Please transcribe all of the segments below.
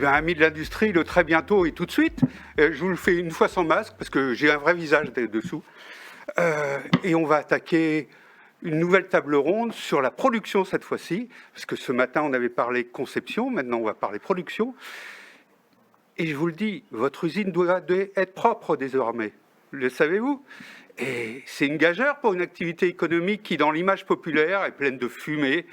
bien, amis de l'industrie, le très bientôt et tout de suite, je vous le fais une fois sans masque, parce que j'ai un vrai visage dessous. Et on va attaquer une nouvelle table ronde sur la production cette fois-ci, parce que ce matin, on avait parlé conception, maintenant on va parler production. Et je vous le dis, votre usine doit être propre désormais. Le savez-vous? Et c'est une gageure pour une activité économique qui, dans l'image populaire, est pleine de fumée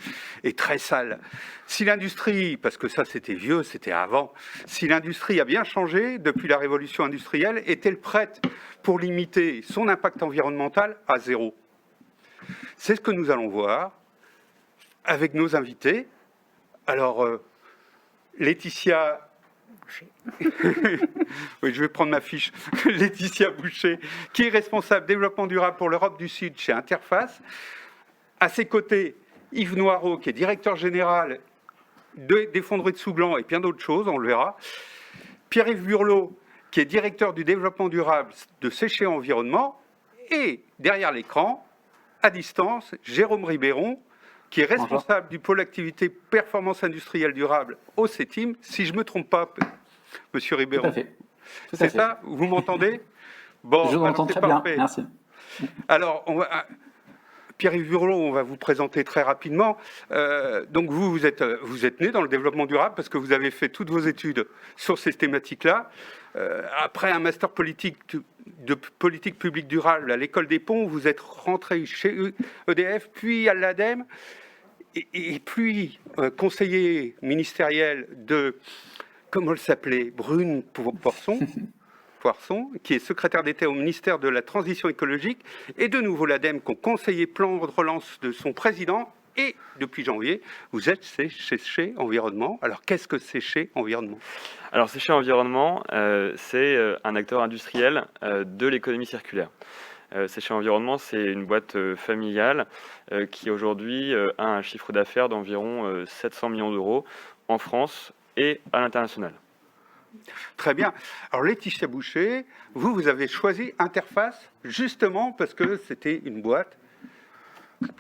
et très sale. Si l'industrie, parce que ça c'était vieux, c'était avant, si l'industrie a bien changé depuis la révolution industrielle, est-elle prête pour limiter son impact environnemental à zéro? C'est ce que nous allons voir avec nos invités. Alors, Laetitia... Oui, je vais prendre ma fiche. Laetitia Boucher, qui est responsable développement durable pour l'Europe du Sud chez Interface. À ses côtés, Yves Noireau, qui est directeur général des fonderies de Souglan et bien d'autres choses, on le verra. Pierre-Yves Burlot, qui est directeur du développement durable de Séché Environnement. Et derrière l'écran, à distance, Jérôme Ribéron, qui est responsable du pôle activité performance industrielle durable au CETIM, si je ne me trompe pas, monsieur Ribéron. Tout à fait. C'est ça? Vous m'entendez? Bon, je vous entends très bien, merci. Alors, Pierre-Yves Burlot, on va vous présenter très rapidement. Donc vous êtes né dans le développement durable parce que vous avez fait toutes vos études sur ces thématiques-là. Après un master de politique publique durable à l'école des ponts, vous êtes rentré chez EDF, puis à l'ADEME, et puis conseiller ministériel de, comment elle s'appelait, Brune Poisson, qui est secrétaire d'État au ministère de la Transition écologique, et de nouveau l'ADEME, qui ont conseillé plan de relance de son président. Et depuis janvier, vous êtes chez Environnement. Alors, qu'est-ce que Séché Environnement? Alors, Séché Environnement, c'est un acteur industriel de l'économie circulaire. Séché Environnement, c'est une boîte familiale qui aujourd'hui a un chiffre d'affaires d'environ 700 millions d'euros en France et à l'international. Très bien. Alors, Laetitia Boucher, vous avez choisi Interface justement parce que c'était une boîte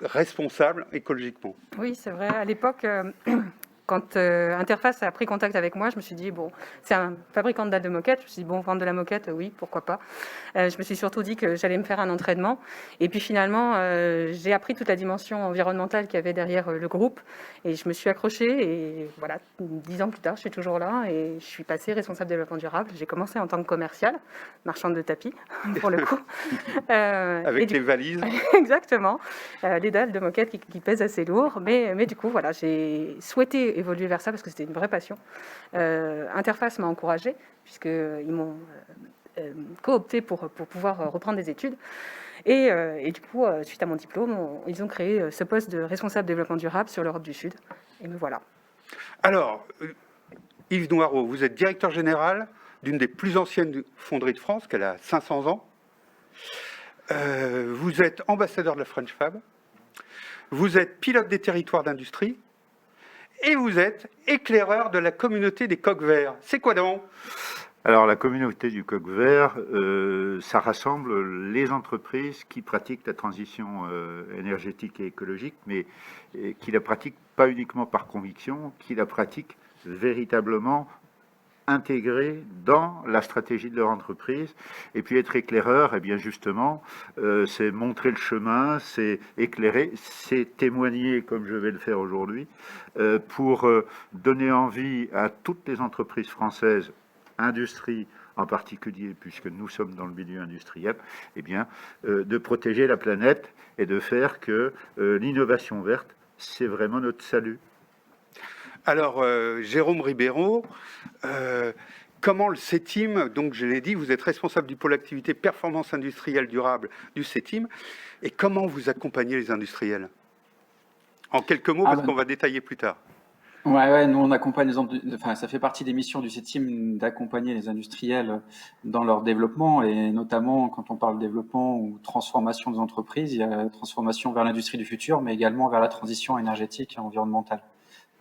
responsable écologiquement. Oui, c'est vrai. À l'époque, quand Interface a pris contact avec moi, je me suis dit, bon, c'est un fabricant de dates de moquettes. Je me suis dit, bon, vendre de la moquette, oui, pourquoi pas. Je me suis surtout dit que j'allais me faire un entraînement. Et puis finalement, j'ai appris toute la dimension environnementale qu'il y avait derrière le groupe. Et je me suis accrochée. Et voilà, 10 ans plus tard, je suis toujours là. Et je suis passée responsable développement durable. J'ai commencé en tant que commerciale, marchande de tapis, pour le coup. Avec les valises. Exactement. Les dalles de moquette qui pèsent assez lourd. Mais du coup, voilà, j'ai souhaité évoluer vers ça parce que c'était une vraie passion. Interface m'a encouragée puisqu'ils m'ont coopté pour pouvoir reprendre des études. Et du coup, suite à mon diplôme, ils ont créé ce poste de responsable développement durable sur l'Europe du Sud. Et me voilà. Alors, Yves Noireau, vous êtes directeur général d'une des plus anciennes fonderies de France, qu'elle a 500 ans. Vous êtes ambassadeur de la French Fab. Vous êtes pilote des territoires d'industrie. Et vous êtes éclaireur de la communauté des coqs verts. C'est quoi donc? Alors, la communauté du coq vert, ça rassemble les entreprises qui pratiquent la transition énergétique et écologique, mais qui la pratiquent pas uniquement par conviction, qui la pratiquent véritablement intégrée dans la stratégie de leur entreprise. Et puis être éclaireur, eh bien justement, c'est montrer le chemin, c'est éclairer, c'est témoigner, comme je vais le faire aujourd'hui, pour donner envie à toutes les entreprises françaises, industrie en particulier, puisque nous sommes dans le milieu industriel, eh bien, de protéger la planète et de faire que l'innovation verte, c'est vraiment notre salut. Alors, Jérôme Ribéron, comment le CETIM, donc je l'ai dit, vous êtes responsable du pôle activité performance industrielle durable du CETIM, et comment vous accompagnez les industriels? En quelques mots, parce qu'on va détailler plus tard. Ouais, nous on accompagne enfin, ça fait partie des missions du CETIM d'accompagner les industriels dans leur développement, et notamment quand on parle développement ou transformation des entreprises, il y a la transformation vers l'industrie du futur, mais également vers la transition énergétique et environnementale.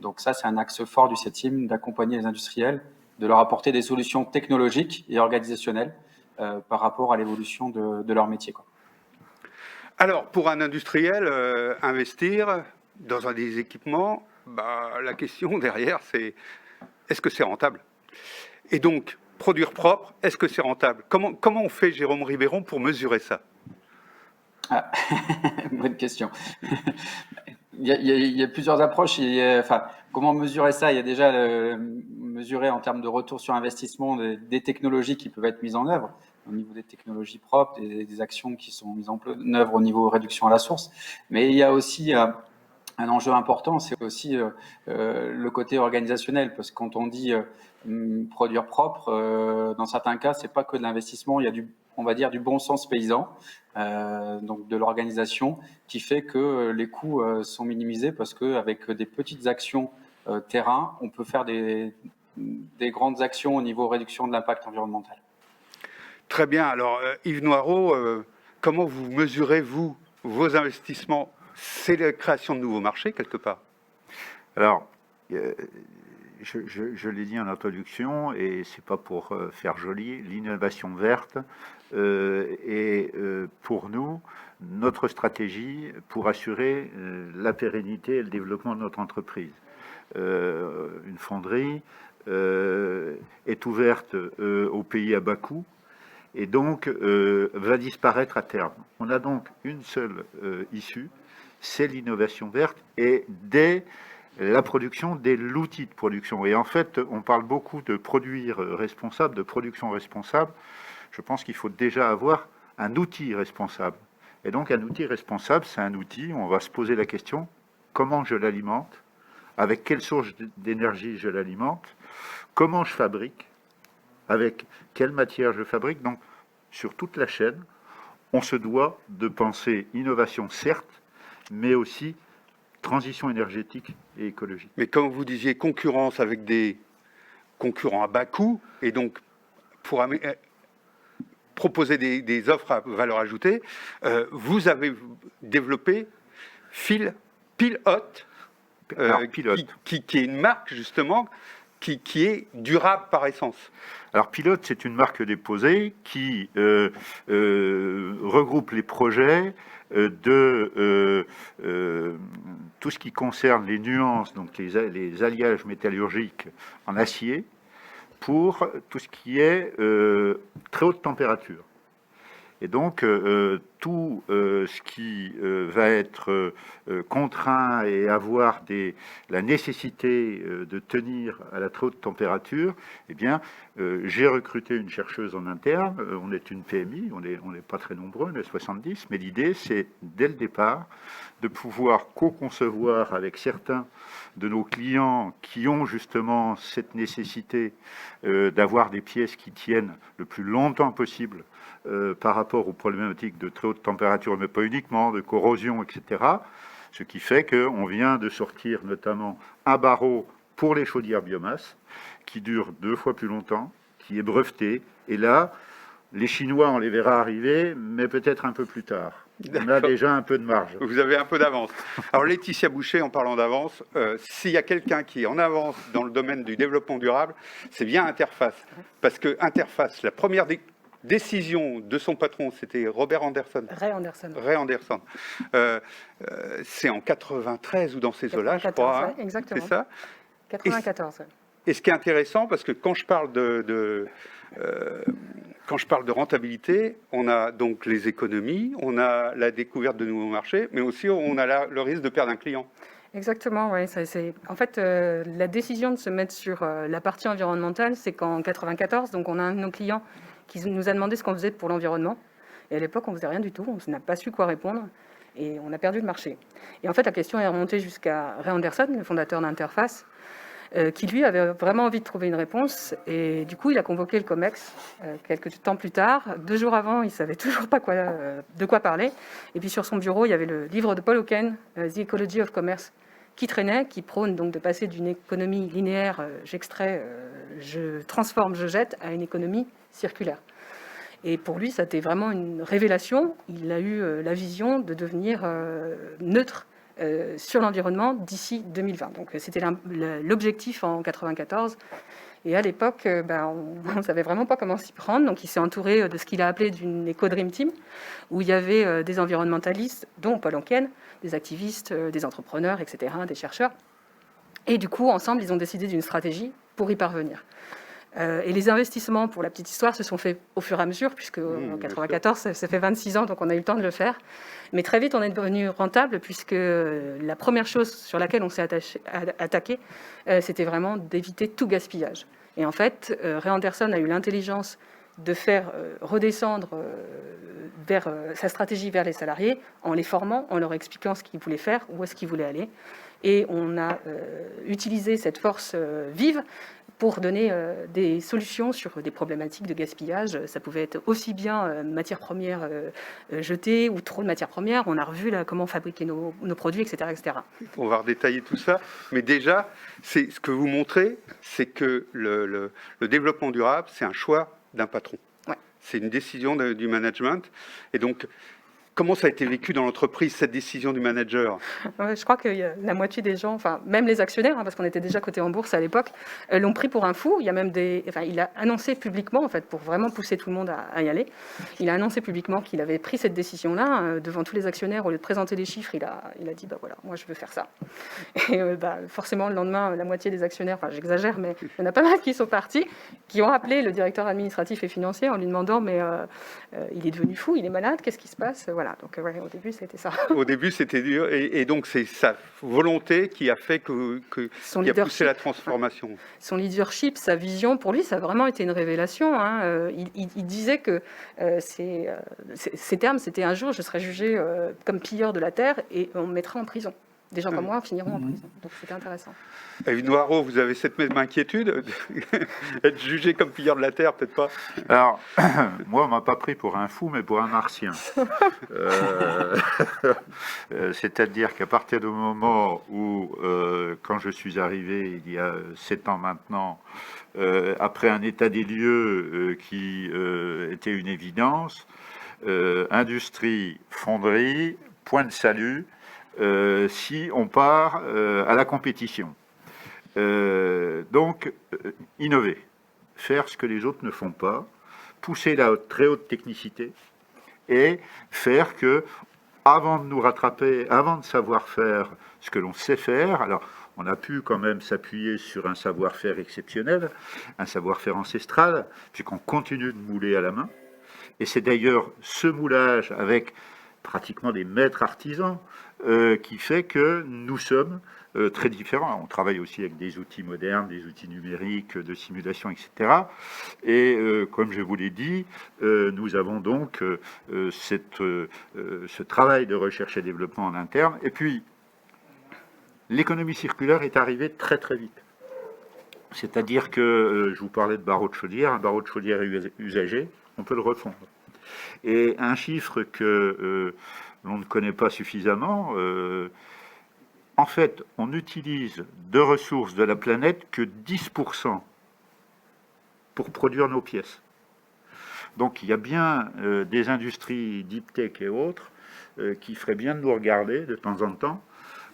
Donc ça, c'est un axe fort du CETIM, d'accompagner les industriels, de leur apporter des solutions technologiques et organisationnelles par rapport à l'évolution de leur métier, quoi. Alors, pour un industriel, investir dans des équipements, la question derrière, c'est est-ce que c'est rentable? Et donc, produire propre, est-ce que c'est rentable? Comment on fait, Jérôme Ribéron, pour mesurer ça? Ah, bonne question. Il y a plusieurs approches. Enfin, comment mesurer ça? Il y a déjà mesurer en termes de retour sur investissement des technologies qui peuvent être mises en œuvre au niveau des technologies propres, des actions qui sont mises en œuvre au niveau réduction à la source. Mais il y a aussi un enjeu important, c'est aussi le côté organisationnel, parce que quand on dit produire propre, dans certains cas, c'est pas que de l'investissement, il y a on va dire du bon sens paysan, donc de l'organisation, qui fait que les coûts sont minimisés, parce qu'avec des petites actions terrain, on peut faire des grandes actions au niveau réduction de l'impact environnemental. Très bien. Alors, Yves Noireau, comment vous mesurez, vous, vos investissements? C'est la création de nouveaux marchés, quelque part? Alors, je l'ai dit en introduction, et c'est pas pour faire joli, l'innovation verte est pour nous notre stratégie pour assurer la pérennité et le développement de notre entreprise. Une fonderie est ouverte aux pays à bas coût et donc va disparaître à terme. On a donc une seule issue, c'est l'innovation verte, et dès la production, dès l'outil de production. Et en fait, on parle beaucoup de produire responsable, de production responsable. Je pense qu'il faut déjà avoir un outil responsable. Et donc un outil responsable, c'est un outil, on va se poser la question, comment je l'alimente, avec quelle source d'énergie je l'alimente, comment je fabrique, avec quelle matière je fabrique. Donc sur toute la chaîne, on se doit de penser innovation certes, mais aussi transition énergétique et écologique. Mais comme vous disiez, concurrence avec des concurrents à bas coût, et donc pour proposer des offres à valeur ajoutée, vous avez développé Pilote, qui est une marque justement qui est durable par essence. Alors Pilote, c'est une marque déposée qui regroupe les projets de tout ce qui concerne les nuances, donc les alliages métallurgiques en acier, pour tout ce qui est très haute température. Et donc, tout ce qui va être contraint et avoir la nécessité de tenir à la très haute température, eh bien, j'ai recruté une chercheuse en interne. On est une PMI, on n'est pas très nombreux, on est 70, mais l'idée, c'est dès le départ de pouvoir co-concevoir avec certains de nos clients qui ont justement cette nécessité d'avoir des pièces qui tiennent le plus longtemps possible par rapport aux problématiques de très haute température, mais pas uniquement, de corrosion, etc. Ce qui fait qu'on vient de sortir notamment un barreau pour les chaudières biomasse, qui dure 2 fois plus longtemps, qui est breveté. Et là, les Chinois, on les verra arriver, mais peut-être un peu plus tard. On a déjà un peu de marge. Vous avez un peu d'avance. Alors Laetitia Boucher, en parlant d'avance, s'il y a quelqu'un qui est en avance dans le domaine du développement durable, c'est bien Interface. Parce que Interface, la première décision de son patron, c'était Robert Anderson. Ray Anderson. C'est en 93 ou dans ces eaux-là, je crois. Ouais, exactement. C'est ça 94. Et ce qui est intéressant, parce que quand je parle quand je parle de rentabilité, on a donc les économies, on a la découverte de nouveaux marchés, mais aussi on a le risque de perdre un client. Exactement, oui. En fait, la décision de se mettre sur la partie environnementale, c'est qu'en 94, donc on a un de nos clients qui nous a demandé ce qu'on faisait pour l'environnement. Et à l'époque, on ne faisait rien du tout, on n'a pas su quoi répondre, et on a perdu le marché. Et en fait, la question est remontée jusqu'à Ray Anderson, le fondateur d'Interface, qui lui avait vraiment envie de trouver une réponse, et du coup il a convoqué le COMEX quelques temps plus tard. 2 jours avant, il savait toujours pas de quoi parler, et puis sur son bureau il y avait le livre de Paul Hawken, The Ecology of Commerce, qui traînait, qui prône donc de passer d'une économie linéaire, j'extrais, je transforme, je jette, à une économie circulaire. Et pour lui, ça a été vraiment une révélation. Il a eu la vision de devenir neutre sur l'environnement d'ici 2020. Donc c'était l'objectif en 94. Et à l'époque, on ne savait vraiment pas comment s'y prendre. Donc il s'est entouré de ce qu'il a appelé d'une éco-dream team, où il y avait des environnementalistes, dont Paul Hawken, des activistes, des entrepreneurs, etc., des chercheurs. Et du coup, ensemble, ils ont décidé d'une stratégie pour y parvenir. Et les investissements, pour la petite histoire, se sont faits au fur et à mesure, puisque en 94, ça fait 26 ans, donc on a eu le temps de le faire. Mais très vite, on est devenu rentable, puisque la première chose sur laquelle on s'est attaqué, c'était vraiment d'éviter tout gaspillage. Et en fait, Ray Anderson a eu l'intelligence de faire redescendre sa stratégie vers les salariés en les formant, en leur expliquant ce qu'ils voulaient faire, où est-ce qu'ils voulaient aller. Et on a utilisé cette force vive pour donner des solutions sur des problématiques de gaspillage. Ça pouvait être aussi bien matières premières jetées ou trop de matières premières. On a revu là, comment fabriquer nos produits, etc., etc. On va redétailler tout ça. Mais déjà, ce que vous montrez, c'est que le développement durable, c'est un choix d'un patron. Ouais. C'est une décision du management. Et donc, comment ça a été vécu dans l'entreprise, cette décision du manager? Ouais, je crois que la moitié des gens, enfin même les actionnaires, parce qu'on était déjà coté en bourse à l'époque, l'ont pris pour un fou. Il y a même il a annoncé publiquement, en fait, pour vraiment pousser tout le monde à y aller. Il a annoncé publiquement qu'il avait pris cette décision-là devant tous les actionnaires. Au lieu de présenter les chiffres, il a dit bah voilà, moi je veux faire ça. Et forcément le lendemain, la moitié des actionnaires, enfin j'exagère, mais il y en a pas mal qui sont partis, qui ont appelé le directeur administratif et financier en lui demandant mais il est devenu fou, il est malade, qu'est-ce qui se passe? Voilà. Donc au début, c'était ça. Au début, c'était dur. Et donc, c'est sa volonté qui a fait qui a poussé la transformation. Son leadership, sa vision, pour lui, ça a vraiment été une révélation. Hein. Il disait que ces termes, c'était un jour, je serai jugé comme pilleur de la terre et on me mettra en prison. Des gens comme moi finiront en prison. Donc c'était intéressant. David Noireau, vous avez cette même inquiétude? Être jugé comme pilleur de la terre, peut-être pas? Alors, moi, on m'a pas pris pour un fou, mais pour un martien. C'est-à-dire qu'à partir du moment où, quand je suis arrivé, il y a 7 ans maintenant, après un état des lieux qui était une évidence, industrie, fonderie, point de salut, si on part à la compétition. Donc, innover, faire ce que les autres ne font pas, pousser la très haute technicité et faire que, avant de nous rattraper, avant de savoir faire ce que l'on sait faire, alors on a pu quand même s'appuyer sur un savoir-faire exceptionnel, un savoir-faire ancestral, puisqu'on continue de mouler à la main. Et c'est d'ailleurs ce moulage avec pratiquement des maîtres artisans qui fait que nous sommes très différents. On travaille aussi avec des outils modernes, des outils numériques, de simulation, etc. Et comme je vous l'ai dit, nous avons donc ce travail de recherche et développement en interne. Et puis, l'économie circulaire est arrivée très très vite. C'est-à-dire que, je vous parlais de barreau de chaudière, un barreau de chaudière usagé, on peut le refondre. Et un chiffre que l'on ne connaît pas suffisamment, en fait, on n'utilise de ressources de la planète que 10% pour produire nos pièces. Donc il y a bien des industries deep tech et autres qui feraient bien de nous regarder de temps en temps,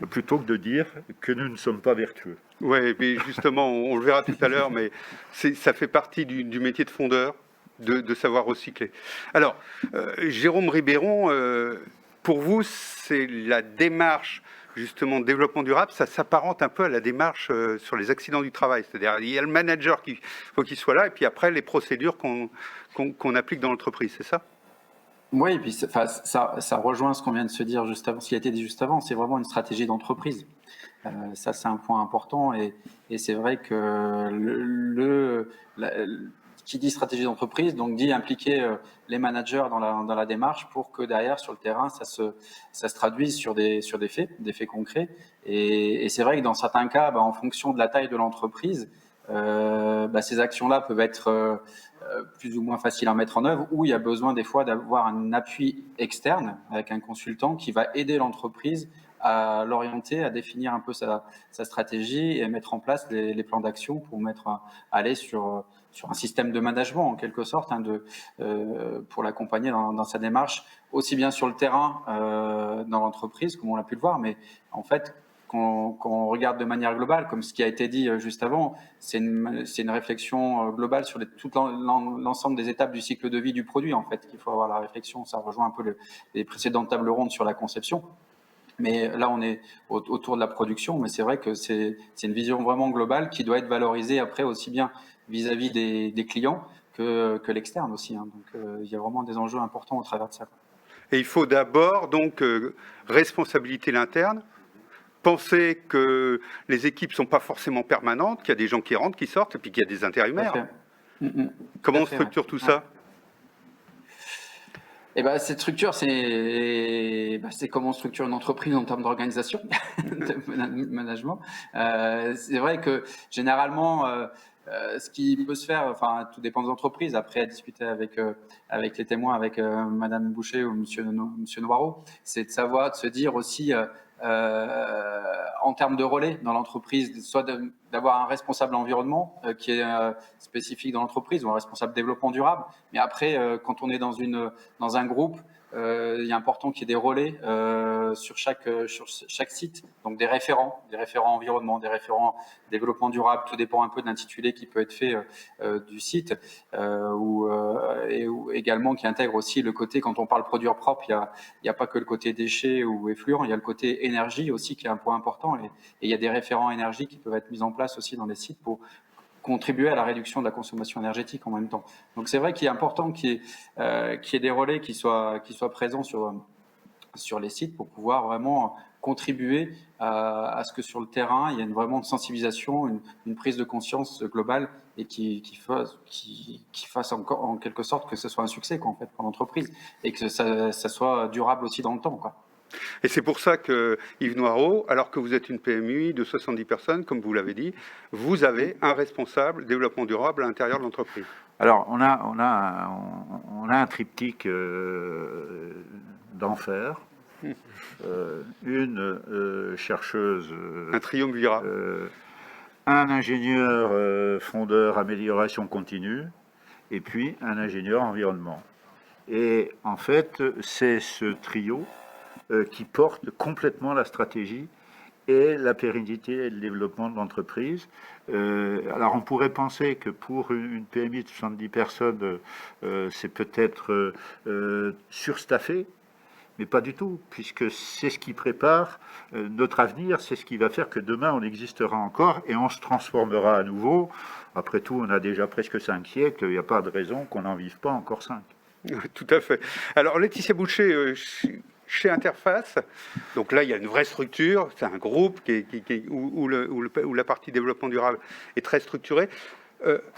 plutôt que de dire que nous ne sommes pas vertueux. Oui, mais justement, on le verra tout à l'heure, mais ça fait partie du métier de fondeur, de savoir recycler. Alors, Jérôme Ribéron, pour vous, c'est la démarche justement de développement durable, ça s'apparente un peu à la démarche sur les accidents du travail. C'est-à-dire, il y a le manager qui faut qu'il soit là, et puis après, les procédures qu'on applique dans l'entreprise, c'est ça? Oui, et puis ça rejoint ce qu'on vient de se dire juste avant, ce qui a été dit juste avant, c'est vraiment une stratégie d'entreprise. Ça, c'est un point important, et c'est vrai que qui dit stratégie d'entreprise, donc dit impliquer les managers dans la démarche pour que derrière, sur le terrain, ça se traduise sur des faits concrets. Et c'est vrai que dans certains cas, en fonction de la taille de l'entreprise, ces actions-là peuvent être plus ou moins faciles à mettre en œuvre, ou il y a besoin des fois d'avoir un appui externe avec un consultant qui va aider l'entreprise à l'orienter, à définir un peu sa stratégie et à mettre en place les plans d'action pour aller sur un système de management en quelque sorte, pour l'accompagner dans sa démarche, aussi bien sur le terrain, dans l'entreprise, comme on l'a pu le voir, mais en fait, quand on regarde de manière globale, comme ce qui a été dit juste avant, c'est une réflexion globale sur tout l'ensemble des étapes du cycle de vie du produit, en fait, qu'il faut avoir la réflexion. Ça rejoint un peu les précédentes tables rondes sur la conception. Mais là, on est autour de la production, mais c'est vrai que c'est une vision vraiment globale qui doit être valorisée après aussi bien vis-à-vis des clients que l'externe aussi. Hein. Donc, il y a vraiment des enjeux importants au travers de ça. Et il faut d'abord donc responsabiliser l'interne, penser que les équipes ne sont pas forcément permanentes, qu'il y a des gens qui rentrent, qui sortent, et puis qu'il y a des intérimaires. Comment on structure tout ça? Et ben, cette structure, c'est comment on structure une entreprise en termes d'organisation, de management. C'est vrai que généralement, ce qui peut se faire, enfin, tout dépend des entreprises. Après, à discuter avec les témoins, avec Madame Boucher ou Monsieur Noireau, c'est de se dire aussi, en termes de relais dans l'entreprise, soit d'avoir un responsable environnement qui est spécifique dans l'entreprise ou un responsable développement durable. Mais après, quand on est dans un groupe, il est important qu'il y ait des relais sur chaque site, donc des référents environnement, des référents développement durable. Tout dépend un peu de l'intitulé qui peut être fait du site, ou également qui intègre aussi le côté, quand on parle produire propre, il y a pas que le côté déchets ou effluents, il y a le côté énergie aussi qui est un point important, et il y a des référents énergie qui peuvent être mis en place aussi dans les sites pour contribuer à la réduction de la consommation énergétique en même temps. Donc c'est vrai qu'il est important qu'il y ait des relais qui soient présents sur les sites pour pouvoir vraiment contribuer à ce que sur le terrain, il y ait vraiment une sensibilisation, une prise de conscience globale et qui fasse encore, en quelque sorte, que ce soit un succès en fait, pour l'entreprise et que ça soit durable aussi dans le temps, quoi. Et c'est pour ça que Yves Noireau, alors que vous êtes une PMI de 70 personnes, comme vous l'avez dit, vous avez un responsable développement durable à l'intérieur de l'entreprise. Alors, on a un triptyque d'enfer. Une chercheuse, un triumvirat, un ingénieur fondeur amélioration continue, et puis un ingénieur environnement. Et en fait, c'est ce trio qui porte complètement la stratégie et la pérennité et le développement de l'entreprise. Alors on pourrait penser que pour une PMI de 70 personnes, c'est peut-être surstaffé, mais pas du tout, puisque c'est ce qui prépare notre avenir, c'est ce qui va faire que demain on existera encore et on se transformera à nouveau. Après tout, on a déjà presque 5 siècles, il n'y a pas de raison qu'on n'en vive pas encore 5. Tout à fait. Alors Laetitia Boucher, chez Interface, donc là il y a une vraie structure, c'est un groupe où la partie développement durable est très structurée.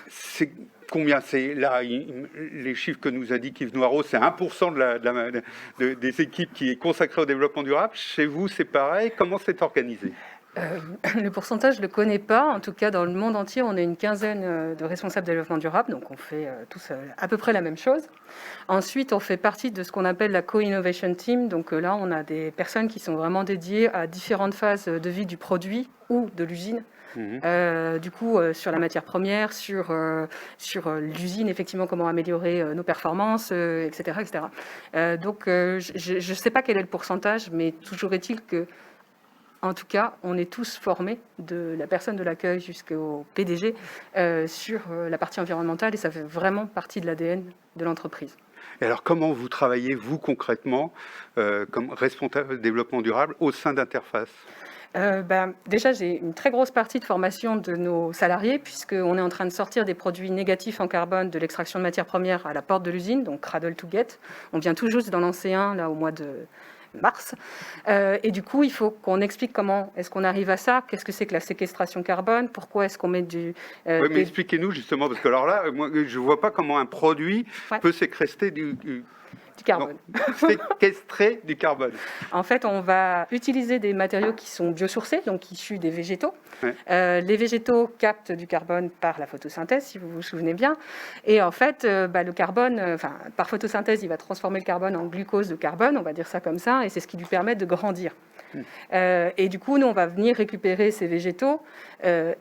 C'est combien? C'est là les chiffres que nous indique Yves Noireau, c'est 1% des équipes qui est consacrée au développement durable. Chez vous, c'est pareil. Comment c'est organisé? Le pourcentage, je ne le connais pas. En tout cas, dans le monde entier, on est une quinzaine de responsables développement durable, donc on fait tous à peu près la même chose. Ensuite, on fait partie de ce qu'on appelle la Co-Innovation Team. Donc là, on a des personnes qui sont vraiment dédiées à différentes phases de vie du produit ou de l'usine. Du coup, sur la matière première, sur l'usine, effectivement, comment améliorer nos performances, etc. etc. Donc, je ne sais pas quel est le pourcentage, mais toujours est-il que, en tout cas, on est tous formés, de la personne de l'accueil jusqu'au PDG, sur la partie environnementale, et ça fait vraiment partie de l'ADN de l'entreprise. Et alors, comment vous travaillez, vous, concrètement, comme responsable développement durable au sein d'Interface? Déjà, j'ai une très grosse partie de formation de nos salariés, puisqu'on est en train de sortir des produits négatifs en carbone de l'extraction de matières premières à la porte de l'usine, donc Cradle to Get. On vient tout juste d'en lancer un, là, au mois de mars. Et du coup, il faut qu'on explique comment est-ce qu'on arrive à ça, qu'est-ce que c'est que la séquestration carbone, pourquoi est-ce qu'on met du... Oui, mais expliquez-nous justement, parce que alors là, moi, je ne vois pas comment un produit peut séquestrer du carbone. Séquestrer du carbone. En fait, on va utiliser des matériaux qui sont biosourcés, donc issus des végétaux. Ouais. Les végétaux captent du carbone par la photosynthèse, si vous vous souvenez bien. Et en fait, le carbone, par photosynthèse, il va transformer le carbone en glucose de carbone, on va dire ça comme ça, et c'est ce qui lui permet de grandir. Et du coup, nous, on va venir récupérer ces végétaux,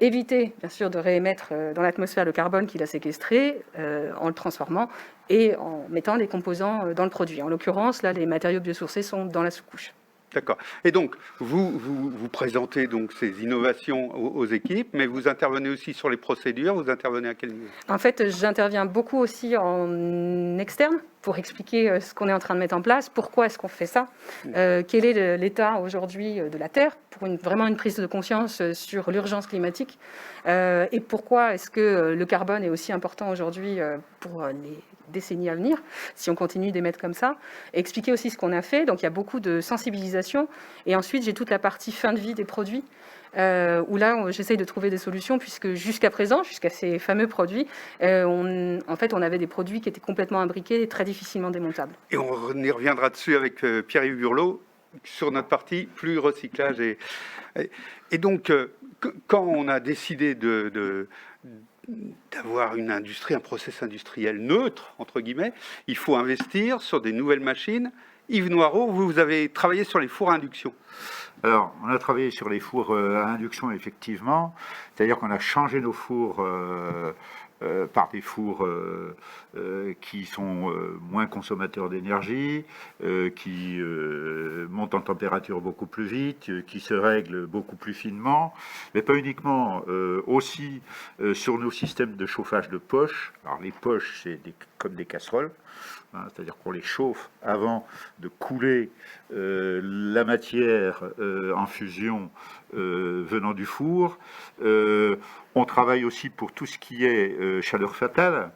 éviter, bien sûr, de réémettre dans l'atmosphère le carbone qu'il a séquestré en le transformant et en mettant les composants dans le produit. En l'occurrence, là, les matériaux biosourcés sont dans la sous-couche. D'accord. Et donc, vous présentez donc ces innovations aux équipes, mais vous intervenez aussi sur les procédures. Vous intervenez à quel niveau? En fait, j'interviens beaucoup aussi en externe pour expliquer ce qu'on est en train de mettre en place, pourquoi est-ce qu'on fait ça, quel est l'état aujourd'hui de la Terre, pour vraiment une prise de conscience sur l'urgence climatique et pourquoi est-ce que le carbone est aussi important aujourd'hui pour les décennies à venir, si on continue d'émettre comme ça, et expliquer aussi ce qu'on a fait. Donc il y a beaucoup de sensibilisation. Et ensuite, j'ai toute la partie fin de vie des produits, où là, j'essaye de trouver des solutions, puisque jusqu'à présent, jusqu'à ces fameux produits, en fait, on avait des produits qui étaient complètement imbriqués et très difficilement démontables. Et on y reviendra dessus avec Pierre-Yves Burlot, sur notre partie plus recyclage. Et donc, quand on a décidé d'avoir une industrie, un process industriel neutre, entre guillemets, il faut investir sur des nouvelles machines. Yves Noireau, vous avez travaillé sur les fours à induction. Alors, on a travaillé sur les fours à induction, effectivement. C'est-à-dire qu'on a changé nos fours par des fours qui sont moins consommateurs d'énergie, qui montent en température beaucoup plus vite, qui se règlent beaucoup plus finement, mais pas uniquement, aussi sur nos systèmes de chauffage de poche. Alors les poches, c'est comme des casseroles, hein, c'est-à-dire qu'on les chauffe avant de couler la matière en fusion venant du four. On travaille aussi pour tout ce qui est chaleur fatale,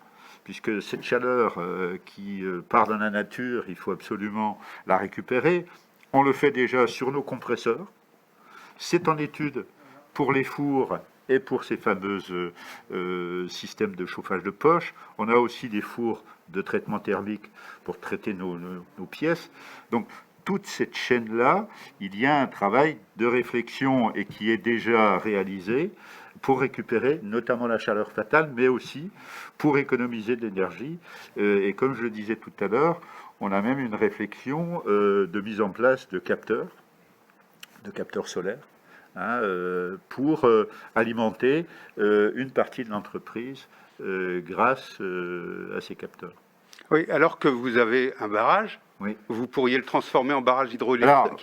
puisque cette chaleur qui part dans la nature, il faut absolument la récupérer. On le fait déjà sur nos compresseurs. C'est en étude pour les fours et pour ces fameux systèmes de chauffage de poche. On a aussi des fours de traitement thermique pour traiter nos pièces. Donc, toute cette chaîne-là, il y a un travail de réflexion et qui est déjà réalisé pour récupérer notamment la chaleur fatale, mais aussi pour économiser de l'énergie. Et comme je le disais tout à l'heure, on a même une réflexion de mise en place de capteurs solaires, hein, pour alimenter une partie de l'entreprise grâce à ces capteurs. Oui, alors que vous avez un barrage, oui. Vous pourriez le transformer en barrage hydraulique. Alors,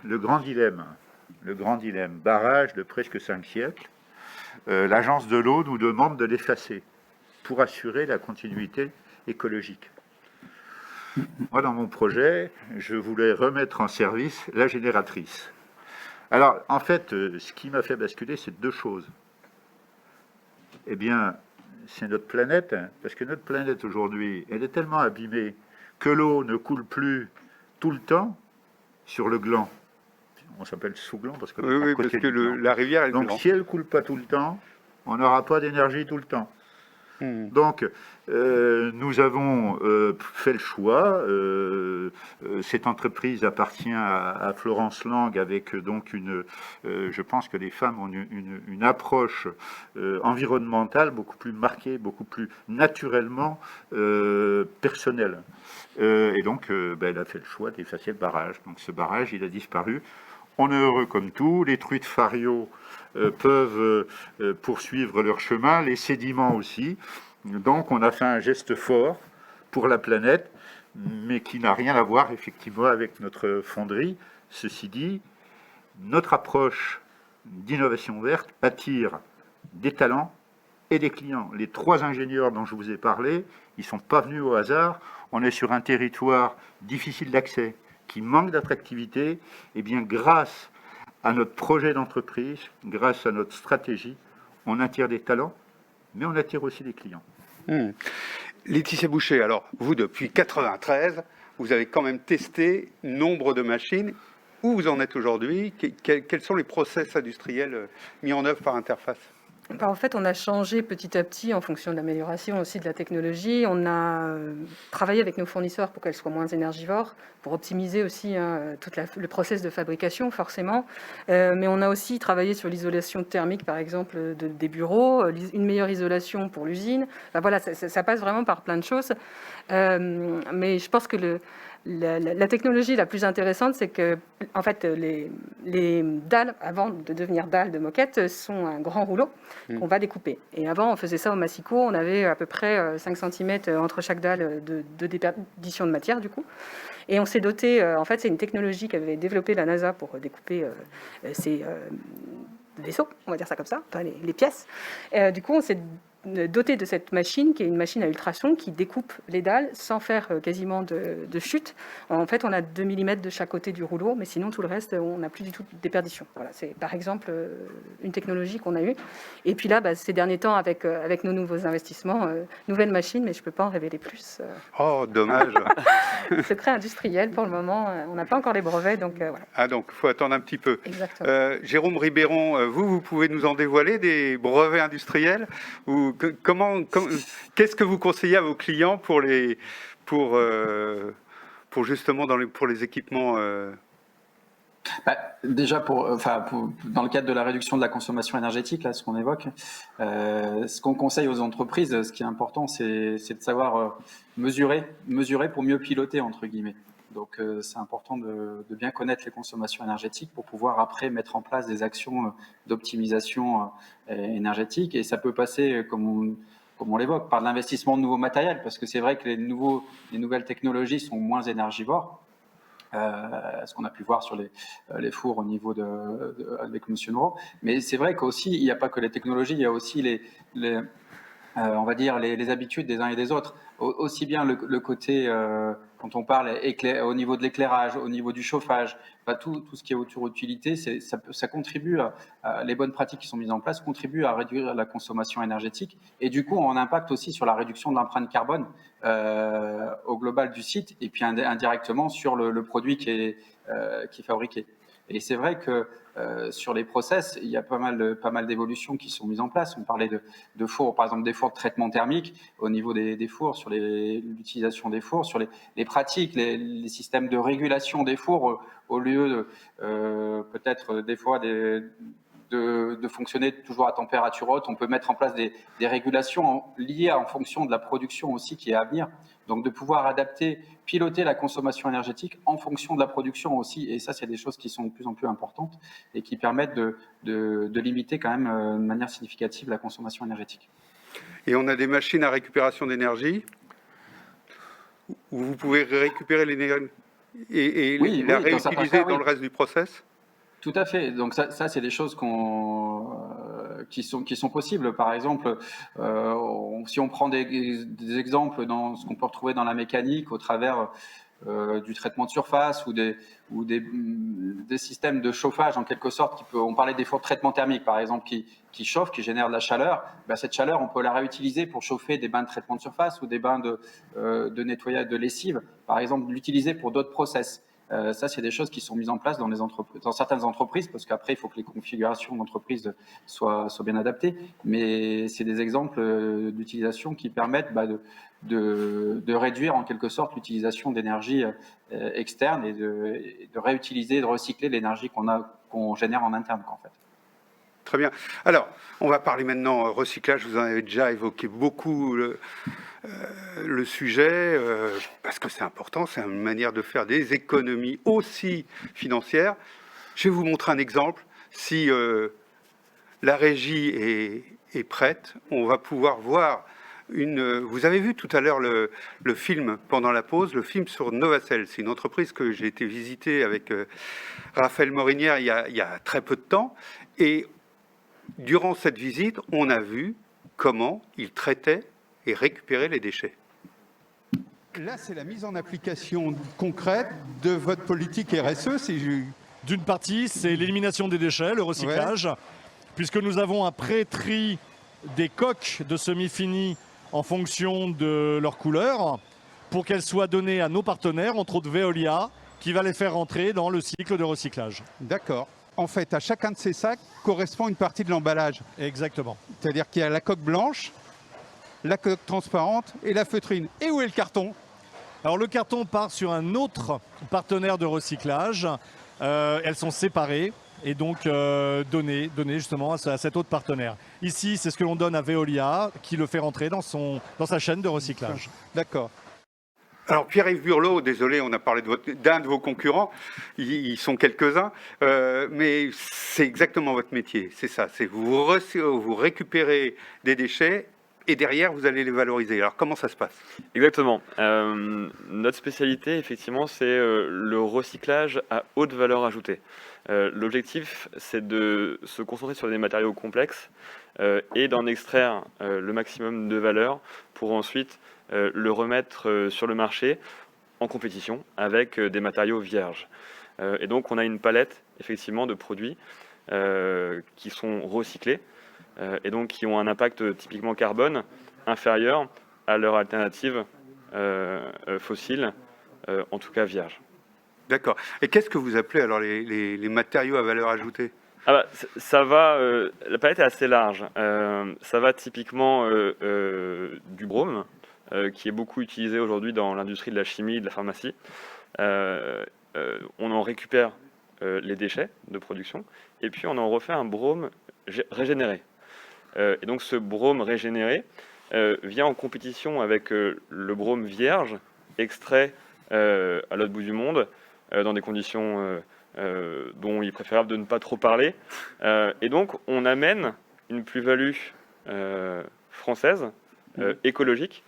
le grand dilemme, barrage de presque 5 siècles, l'agence de l'eau nous demande de l'effacer pour assurer la continuité écologique. Moi, dans mon projet, je voulais remettre en service la génératrice. Alors, en fait, ce qui m'a fait basculer, c'est deux choses. Eh bien, c'est notre planète, hein, parce que notre planète aujourd'hui, elle est tellement abîmée que l'eau ne coule plus tout le temps sur le gland. On s'appelle sous-gland parce que, oui, parce que la rivière, elle donc grand. Si elle ne coule pas tout le temps, on n'aura pas d'énergie tout le temps. Donc, nous avons fait le choix. Cette entreprise appartient à Florence Lang avec donc je pense que les femmes ont une approche environnementale beaucoup plus marquée, beaucoup plus naturellement personnelle. Et donc, elle a fait le choix d'effacer le barrage. Donc, ce barrage, il a disparu. On est heureux comme tout. Les truites Fario peuvent poursuivre leur chemin, les sédiments aussi. Donc on a fait un geste fort pour la planète, mais qui n'a rien à voir effectivement avec notre fonderie. Ceci dit, notre approche d'innovation verte attire des talents et des clients. Les 3 ingénieurs dont je vous ai parlé, ils ne sont pas venus au hasard. On est sur un territoire difficile d'accès, qui manque d'attractivité. Et bien grâce à notre projet d'entreprise, grâce à notre stratégie, on attire des talents, mais on attire aussi des clients. Laetitia Boucher, alors vous, depuis 1993, vous avez quand même testé nombre de machines. Où vous en êtes aujourd'hui? Quels sont les process industriels mis en œuvre par Interface? En fait, on a changé petit à petit en fonction de l'amélioration aussi de la technologie. On a travaillé avec nos fournisseurs pour qu'elles soient moins énergivores, pour optimiser aussi tout le process de fabrication, forcément. Mais on a aussi travaillé sur l'isolation thermique, par exemple, des bureaux, une meilleure isolation pour l'usine. Enfin, voilà, ça passe vraiment par plein de choses. Mais je pense que la technologie la plus intéressante, c'est que en fait, les dalles, avant de devenir dalles de moquette, sont un grand rouleau qu'on va découper. Et avant, on faisait ça au massicot. On avait à peu près 5 cm entre chaque dalle de déperdition de matière, du coup. Et on s'est doté, en fait, c'est une technologie qu'avait développée la NASA pour découper ces vaisseaux, on va dire ça comme ça, enfin, les pièces. Du coup, on s'est doté de cette machine, qui est une machine à ultrasons, qui découpe les dalles sans faire quasiment de chute. En fait, on a 2 mm de chaque côté du rouleau, mais sinon, tout le reste, on n'a plus du tout de déperdition. Voilà, c'est par exemple une technologie qu'on a eue. Et puis là, ces derniers temps, avec nos nouveaux investissements, nouvelles machines, mais je ne peux pas en révéler plus. Oh, dommage. Secret industriel, pour le moment, on n'a pas encore les brevets, donc voilà. Ah, donc, il faut attendre un petit peu. Exactement. Jérôme Ribéron, vous pouvez nous en dévoiler des brevets industriels ou qu'est-ce que vous conseillez à vos clients pour justement pour les équipements Déjà, dans le cadre de la réduction de la consommation énergétique, là, ce qu'on évoque, ce qu'on conseille aux entreprises, ce qui est important, c'est de savoir mesurer pour mieux piloter, entre guillemets. Donc, c'est important de bien connaître les consommations énergétiques pour pouvoir après mettre en place des actions d'optimisation énergétique. Et ça peut passer, comme on l'évoque, par l'investissement de nouveaux matériels, parce que c'est vrai que les nouvelles technologies sont moins énergivores. Ce qu'on a pu voir sur les fours au niveau avec Monsieur Nouro. Mais c'est vrai qu'aussi, il n'y a pas que les technologies, il y a aussi on va dire les habitudes des uns et des autres. Aussi bien le côté, quand on parle au niveau de l'éclairage, au niveau du chauffage, tout ce qui est auto-utilité, ça contribue, les bonnes pratiques qui sont mises en place contribuent à réduire la consommation énergétique et du coup, on impacte aussi sur la réduction de l'empreinte carbone au global du site et puis indirectement sur le produit qui est fabriqué. Et c'est vrai que sur les process, il y a pas mal d'évolutions qui sont mises en place. On parlait de fours, par exemple des fours de traitement thermique au niveau des fours, sur l'utilisation des fours, sur les pratiques, les systèmes de régulation des fours, au lieu peut-être des fois de fonctionner toujours à température haute. On peut mettre en place des régulations liées en fonction de la production aussi qui est à venir. Donc de pouvoir piloter la consommation énergétique en fonction de la production aussi. Et ça, c'est des choses qui sont de plus en plus importantes et qui permettent de limiter quand même de manière significative la consommation énergétique. Et on a des machines à récupération d'énergie où vous pouvez récupérer l'énergie et la réutiliser dans le reste du process. Tout à fait. Donc ça c'est des choses qui sont possibles. Par exemple, si on prend des exemples dans ce qu'on peut retrouver dans la mécanique au travers du traitement de surface ou des systèmes de chauffage en quelque sorte, on parlait des fours de traitement thermique par exemple qui chauffent, qui génèrent de la chaleur. Cette chaleur, on peut la réutiliser pour chauffer des bains de traitement de surface ou des bains de nettoyage de lessive, par exemple, l'utiliser pour d'autres process. Ça, c'est des choses qui sont mises en place dans certaines entreprises, parce qu'après, il faut que les configurations d'entreprise soient bien adaptées. Mais c'est des exemples d'utilisation qui permettent de réduire en quelque sorte l'utilisation d'énergie externe et de réutiliser, de recycler l'énergie qu'on génère en interne, en fait. Très bien. Alors, on va parler maintenant recyclage. Vous en avez déjà évoqué beaucoup le sujet, parce que c'est important, c'est une manière de faire des économies aussi financières. Je vais vous montrer un exemple. Si la régie est prête, on va pouvoir voir vous avez vu tout à l'heure le film pendant la pause, le film sur Novacell. C'est une entreprise que j'ai été visiter avec Raphaël Morinière il y a très peu de temps. Et durant cette visite, on a vu comment ils traitaient et récupérer les déchets. Là, c'est la mise en application concrète de votre politique RSE. D'une partie, c'est l'élimination des déchets, le recyclage, puisque nous avons un pré-tri des coques de semi-finis en fonction de leur couleur, pour qu'elles soient données à nos partenaires, entre autres Veolia, qui va les faire rentrer dans le cycle de recyclage. D'accord. En fait, à chacun de ces sacs correspond une partie de l'emballage. Exactement. C'est-à-dire qu'il y a la coque blanche, la coque transparente et la feutrine. Et où est le carton ? Alors le carton part sur un autre partenaire de recyclage. Elles sont séparées et donc données justement à cet autre partenaire. Ici, c'est ce que l'on donne à Veolia qui le fait rentrer dans sa chaîne de recyclage. D'accord. Alors Pierre-Yves Burlot, désolé, on a parlé d'un de vos concurrents, ils sont quelques-uns, mais c'est exactement votre métier, c'est ça, c'est vous récupérez des déchets et derrière, vous allez les valoriser. Alors, comment ça se passe? Exactement. Notre spécialité, effectivement, c'est le recyclage à haute valeur ajoutée. L'objectif, c'est de se concentrer sur des matériaux complexes et d'en extraire le maximum de valeur pour ensuite le remettre sur le marché en compétition avec des matériaux vierges. Et donc, on a une palette, effectivement, de produits qui sont recyclés et donc qui ont un impact typiquement carbone inférieur à leur alternative fossile, en tout cas vierge. D'accord. Et qu'est-ce que vous appelez alors les matériaux à valeur ajoutée? Ah bah, ça va, la palette est assez large. Ça va typiquement du brome, qui est beaucoup utilisé aujourd'hui dans l'industrie de la chimie et de la pharmacie. On en récupère les déchets de production et puis on en refait un brome régénéré. Et donc ce brome régénéré vient en compétition avec le brome vierge extrait à l'autre bout du monde dans des conditions dont il est préférable de ne pas trop parler. Et donc on amène une plus-value française, écologique,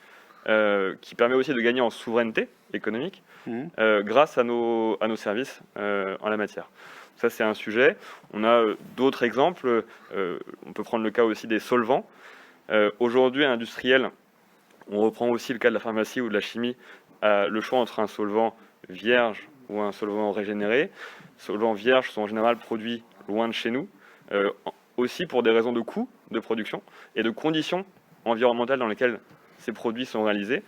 qui permet aussi de gagner en souveraineté économique grâce à nos services en la matière. Ça, c'est un sujet. On a d'autres exemples. On peut prendre le cas aussi des solvants. Aujourd'hui, un industriel, on reprend aussi le cas de la pharmacie ou de la chimie, a le choix entre un solvant vierge ou un solvant régénéré. Les solvants vierges sont en général produits loin de chez nous, aussi pour des raisons de coût de production et de conditions environnementales dans lesquelles ces produits sont réalisés.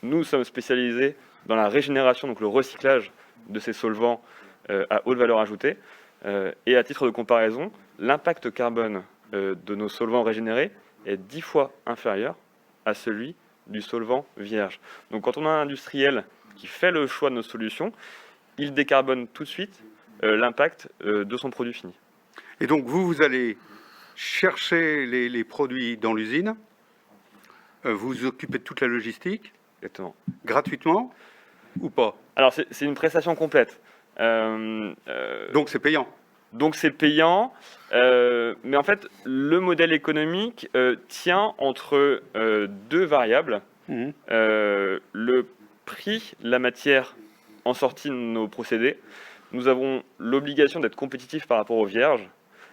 Nous sommes spécialisés dans la régénération, donc le recyclage de ces solvants à haute valeur ajoutée. Et à titre de comparaison, l'impact carbone de nos solvants régénérés est 10 fois inférieur à celui du solvant vierge. Donc quand on a un industriel qui fait le choix de nos solutions, il décarbone tout de suite l'impact de son produit fini. Et donc vous allez chercher les produits dans l'usine, vous vous occupez de toute la logistique. Exactement. Gratuitement ou pas? Alors c'est une prestation complète. Donc c'est payant. Donc c'est payant, mais en fait le modèle économique tient entre deux variables. Le prix, la matière en sortie de nos procédés. Nous avons l'obligation d'être compétitifs par rapport aux vierges,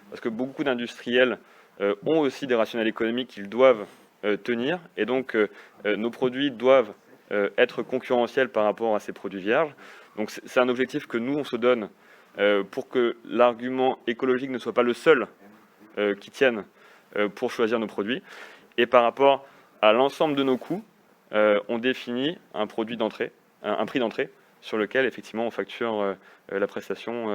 parce que beaucoup d'industriels ont aussi des rationnels économiques qu'ils doivent tenir, et donc nos produits doivent être concurrentiels par rapport à ces produits vierges. Donc c'est un objectif que nous on se donne pour que l'argument écologique ne soit pas le seul qui tienne pour choisir nos produits. Et par rapport à l'ensemble de nos coûts, on définit un prix d'entrée sur lequel effectivement on facture la prestation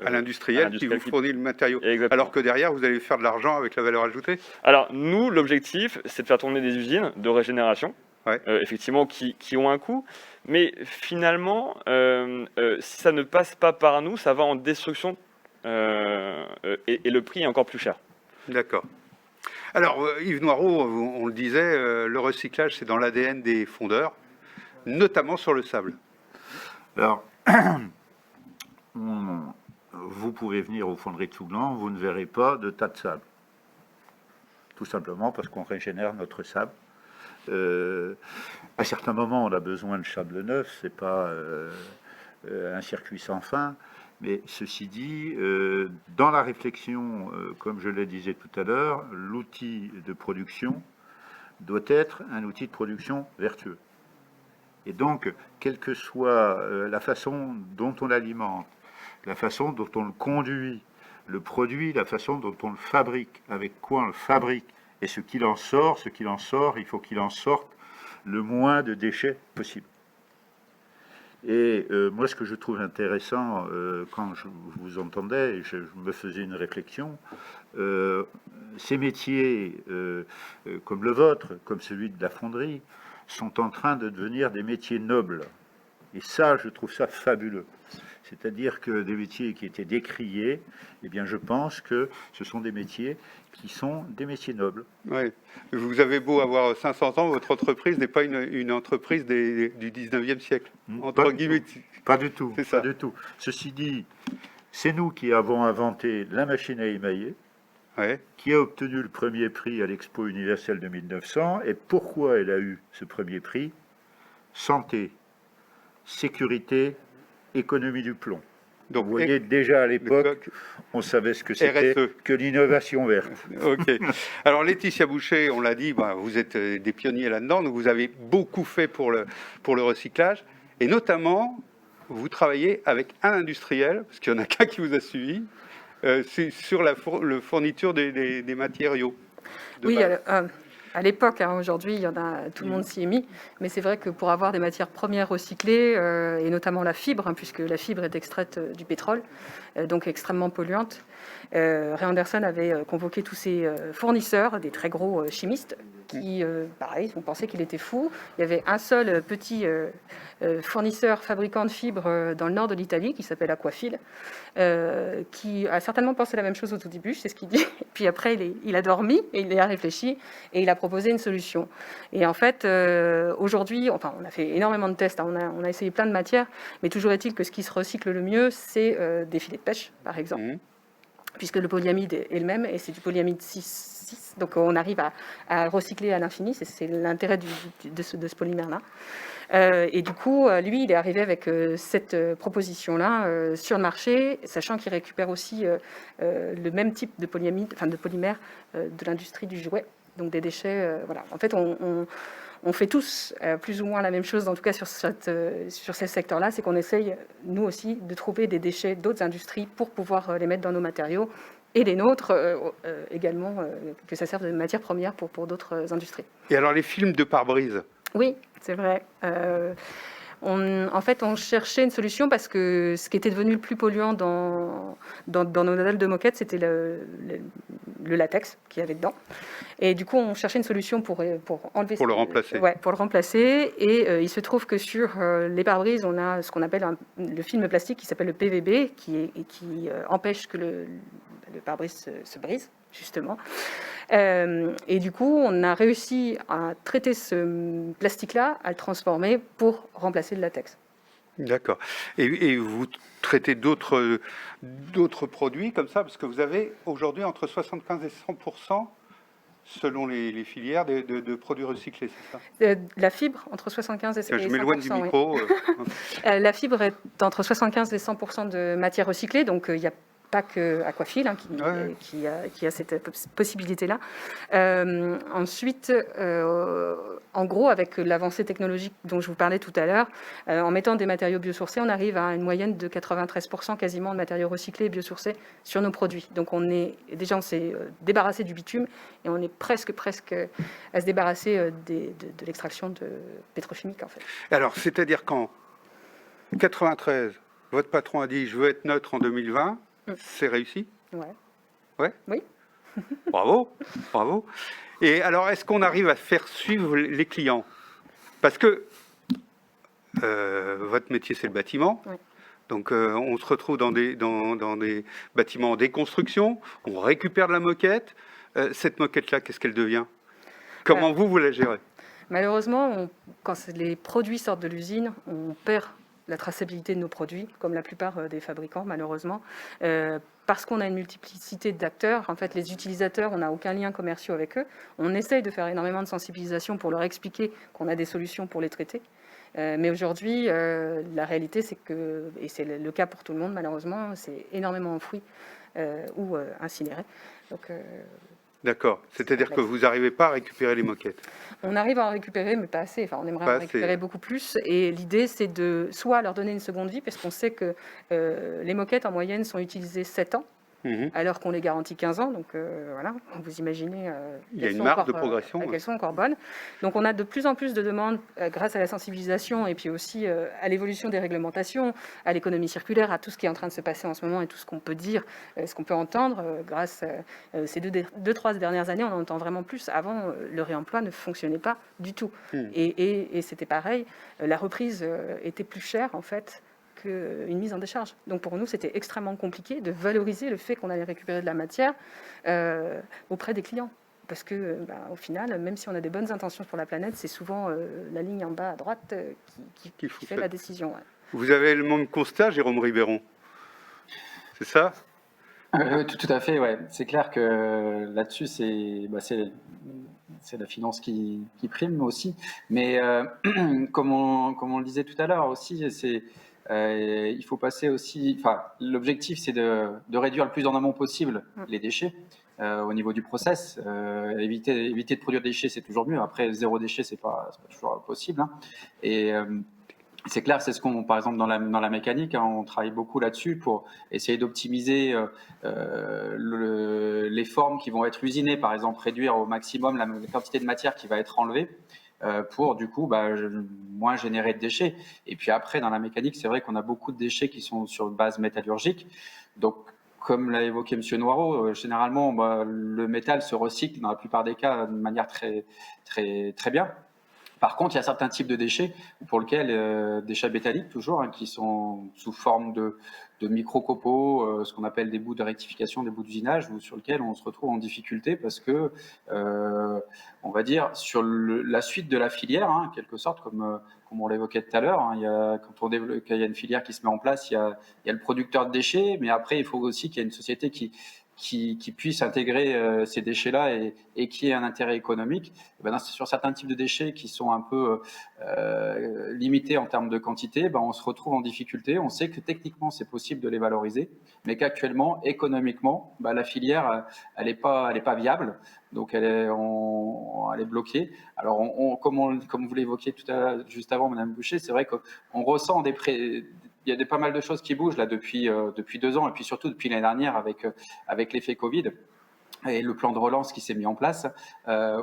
à l'industriel qui vous fournit le matériau. Exactement. Alors que derrière, vous allez faire de l'argent avec la valeur ajoutée. Alors nous, l'objectif, c'est de faire tourner des usines de régénération, ouais. Effectivement, qui ont un coût. Mais finalement, si ça ne passe pas par nous, ça va en destruction et le prix est encore plus cher. D'accord. Alors, Yves Noireau, on le disait, le recyclage, c'est dans l'ADN des fondeurs, notamment sur le sable. Alors, vous pouvez venir aux fonderies de Souglan, vous ne verrez pas de tas de sable. Tout simplement parce qu'on régénère notre sable. À certains moments, on a besoin de sable neuf, c'est pas un circuit sans fin. Mais ceci dit, dans la réflexion, comme je le disais tout à l'heure, l'outil de production doit être un outil de production vertueux. Et donc, quelle que soit la façon dont on l'alimente, la façon dont on le conduit, le produit, la façon dont on le fabrique, avec quoi on le fabrique, et ce qu'il en sort, il faut qu'il en sorte le moins de déchets possible. Et moi, ce que je trouve intéressant, quand je vous entendais, et je me faisais une réflexion, ces métiers comme le vôtre, comme celui de la fonderie, sont en train de devenir des métiers nobles. Et ça, je trouve ça fabuleux. C'est-à-dire que des métiers qui étaient décriés, eh bien, je pense que ce sont des métiers qui sont des métiers nobles. Oui. Vous avez beau avoir 500 ans, votre entreprise n'est pas une entreprise du 19e siècle. Entre guillemets. Pas du tout. Pas du tout. Ceci dit, c'est nous qui avons inventé la machine à émailler. Ouais. qui a obtenu le premier prix à l'Expo universelle de 1900. Et pourquoi elle a eu ce premier prix? Santé, sécurité, économie du plomb. Donc, Vous voyez, déjà à l'époque, on savait ce que c'était RSE. que l'innovation verte. Ok. Alors Laetitia Boucher, on l'a dit, vous êtes des pionniers là-dedans, donc vous avez beaucoup fait pour le recyclage, et notamment, vous travaillez avec un industriel, parce qu'il n'y en a qu'un qui vous a suivi, c'est sur la fourniture des matériaux. Oui, à l'époque, aujourd'hui, il y en a, tout le monde s'y est mis, mais c'est vrai que pour avoir des matières premières recyclées, et notamment la fibre, puisque la fibre est extraite du pétrole, donc extrêmement polluante, Ray Anderson avait convoqué tous ses fournisseurs, des très gros chimistes, qui, pareil, on pensait qu'il était fou. Il y avait un seul petit fournisseur fabricant de fibres dans le nord de l'Italie, qui s'appelle Aquafil, qui a certainement pensé la même chose au tout début, c'est ce qu'il dit. Puis après, il a dormi, et il a réfléchi, et il a proposé une solution. Et en fait, aujourd'hui, on a fait énormément de tests, on a essayé plein de matières, mais toujours est-il que ce qui se recycle le mieux, c'est des filets de pêche, par exemple. Puisque le polyamide est le même, et c'est du polyamide 6. Donc on arrive à recycler à l'infini, c'est l'intérêt de ce polymère-là. Et du coup, lui, il est arrivé avec cette proposition-là sur le marché, sachant qu'il récupère aussi le même type de polyamide, de polymère de l'industrie du jouet, donc des déchets. Voilà. En fait, on fait tous plus ou moins la même chose, en tout cas sur ces secteurs-là, c'est qu'on essaye, nous aussi, de trouver des déchets d'autres industries pour pouvoir les mettre dans nos matériaux, et les nôtres également, que ça serve de matière première pour d'autres industries. Et alors les films de pare-brise? Oui, c'est vrai. En fait, on cherchait une solution parce que ce qui était devenu le plus polluant dans nos dalles de moquette, c'était le latex qu'il y avait dedans. Et du coup, on cherchait une solution pour enlever... Pour le remplacer. Ouais, pour le remplacer. Et il se trouve que sur les pare-brises, on a ce qu'on appelle le film plastique qui s'appelle le PVB, qui empêche que le pare-brise se brise, justement. Et du coup, on a réussi à traiter ce plastique-là, à le transformer pour remplacer le latex. D'accord. Et vous traitez d'autres produits comme ça, parce que vous avez aujourd'hui entre 75 et 100%, selon les filières, de produits recyclés, c'est ça? La fibre, entre 75 et 100%. Je m'éloigne du micro. La fibre est entre 75 et 100% de matière recyclée, donc il n'y a pas que Aquafil qui a cette possibilité-là. Ensuite, en gros, avec l'avancée technologique dont je vous parlais tout à l'heure, en mettant des matériaux biosourcés, on arrive à une moyenne de 93% quasiment de matériaux recyclés et biosourcés sur nos produits. Donc on s'est débarrassé du bitume et on est presque à se débarrasser de l'extraction de pétrochimique, en fait. Alors, c'est-à-dire qu'en 93, votre patron a dit « je veux être neutre en 2020 », c'est réussi? Ouais? Oui. Bravo, bravo. Et alors, est-ce qu'on arrive à faire suivre les clients? Parce que votre métier, c'est le bâtiment. Oui. Donc, on se retrouve dans des bâtiments en déconstruction, on récupère de la moquette. Cette moquette-là, qu'est-ce qu'elle devient? Comment vous la gérez? Malheureusement, quand les produits sortent de l'usine, on perd la traçabilité de nos produits, comme la plupart des fabricants, malheureusement, parce qu'on a une multiplicité d'acteurs. En fait, les utilisateurs, on n'a aucun lien commercial avec eux. On essaye de faire énormément de sensibilisation pour leur expliquer qu'on a des solutions pour les traiter. Mais aujourd'hui, la réalité, c'est que, et c'est le cas pour tout le monde, malheureusement, c'est énormément enfoui ou incinéré. Donc, d'accord. C'est-à-dire que vous n'arrivez pas à récupérer les moquettes? On arrive à en récupérer, mais pas assez. Enfin, on aimerait en récupérer beaucoup plus. Et l'idée, c'est de soit leur donner une seconde vie, parce qu'on sait que les moquettes, en moyenne, sont utilisées 7 ans, alors qu'on les garantit 15 ans. Donc voilà, vous imaginez il y a une marge de progression. Qu'elles sont encore bonnes. Donc on a de plus en plus de demandes grâce à la sensibilisation et puis aussi à l'évolution des réglementations, à l'économie circulaire, à tout ce qui est en train de se passer en ce moment et tout ce qu'on peut dire, ce qu'on peut entendre. Grâce à ces 2-3 dernières années, on en entend vraiment plus. Avant, le réemploi ne fonctionnait pas du tout. Et c'était pareil, la reprise était plus chère en fait une mise en décharge. Donc pour nous, c'était extrêmement compliqué de valoriser le fait qu'on allait récupérer de la matière auprès des clients. Parce que, au final, même si on a des bonnes intentions pour la planète, c'est souvent la ligne en bas à droite qui fait la décision. Ouais. Vous avez le même constat, Jérôme Ribéron? C'est ça? Tout à fait, ouais. C'est clair que là-dessus, c'est la finance qui prime aussi. Mais comme on le disait tout à l'heure aussi, il faut passer aussi. Enfin, l'objectif, c'est de réduire le plus en amont possible les déchets au niveau du process. Éviter de produire des déchets, c'est toujours mieux. Après, zéro déchet, c'est pas toujours possible, hein. Et c'est clair, c'est par exemple, dans la mécanique, hein, on travaille beaucoup là-dessus pour essayer d'optimiser les formes qui vont être usinées, par exemple, réduire au maximum la quantité de matière qui va être enlevée pour, du coup, moins générer de déchets. Et puis après, dans la mécanique, c'est vrai qu'on a beaucoup de déchets qui sont sur base métallurgique. Donc, comme l'a évoqué M. Noireau, généralement, le métal se recycle dans la plupart des cas de manière très, très, très bien. Par contre, il y a certains types de déchets pour lesquels, déchets métalliques toujours, hein, qui sont sous forme de micro-copeaux, ce qu'on appelle des bouts de rectification, des bouts d'usinage, sur lesquels on se retrouve en difficulté parce que, on va dire, sur la suite de la filière, hein, en quelque sorte, comme on l'évoquait tout à l'heure, hein, quand il y a une filière qui se met en place, il y a le producteur de déchets, mais après, il faut aussi qu'il y ait une société qui puisse intégrer ces déchets-là et qui ait un intérêt économique. C'est sur certains types de déchets qui sont un peu limités en termes de quantité, on se retrouve en difficulté. On sait que techniquement, c'est possible de les valoriser, mais qu'actuellement, économiquement, la filière, elle n'est pas viable. Donc, elle est bloquée. Alors, comme vous l'évoquiez tout à l'heure, juste avant, Madame Boucher, c'est vrai qu'on ressent il y a pas mal de choses qui bougent là depuis 2 ans et puis surtout depuis l'année dernière avec l'effet Covid et le plan de relance qui s'est mis en place,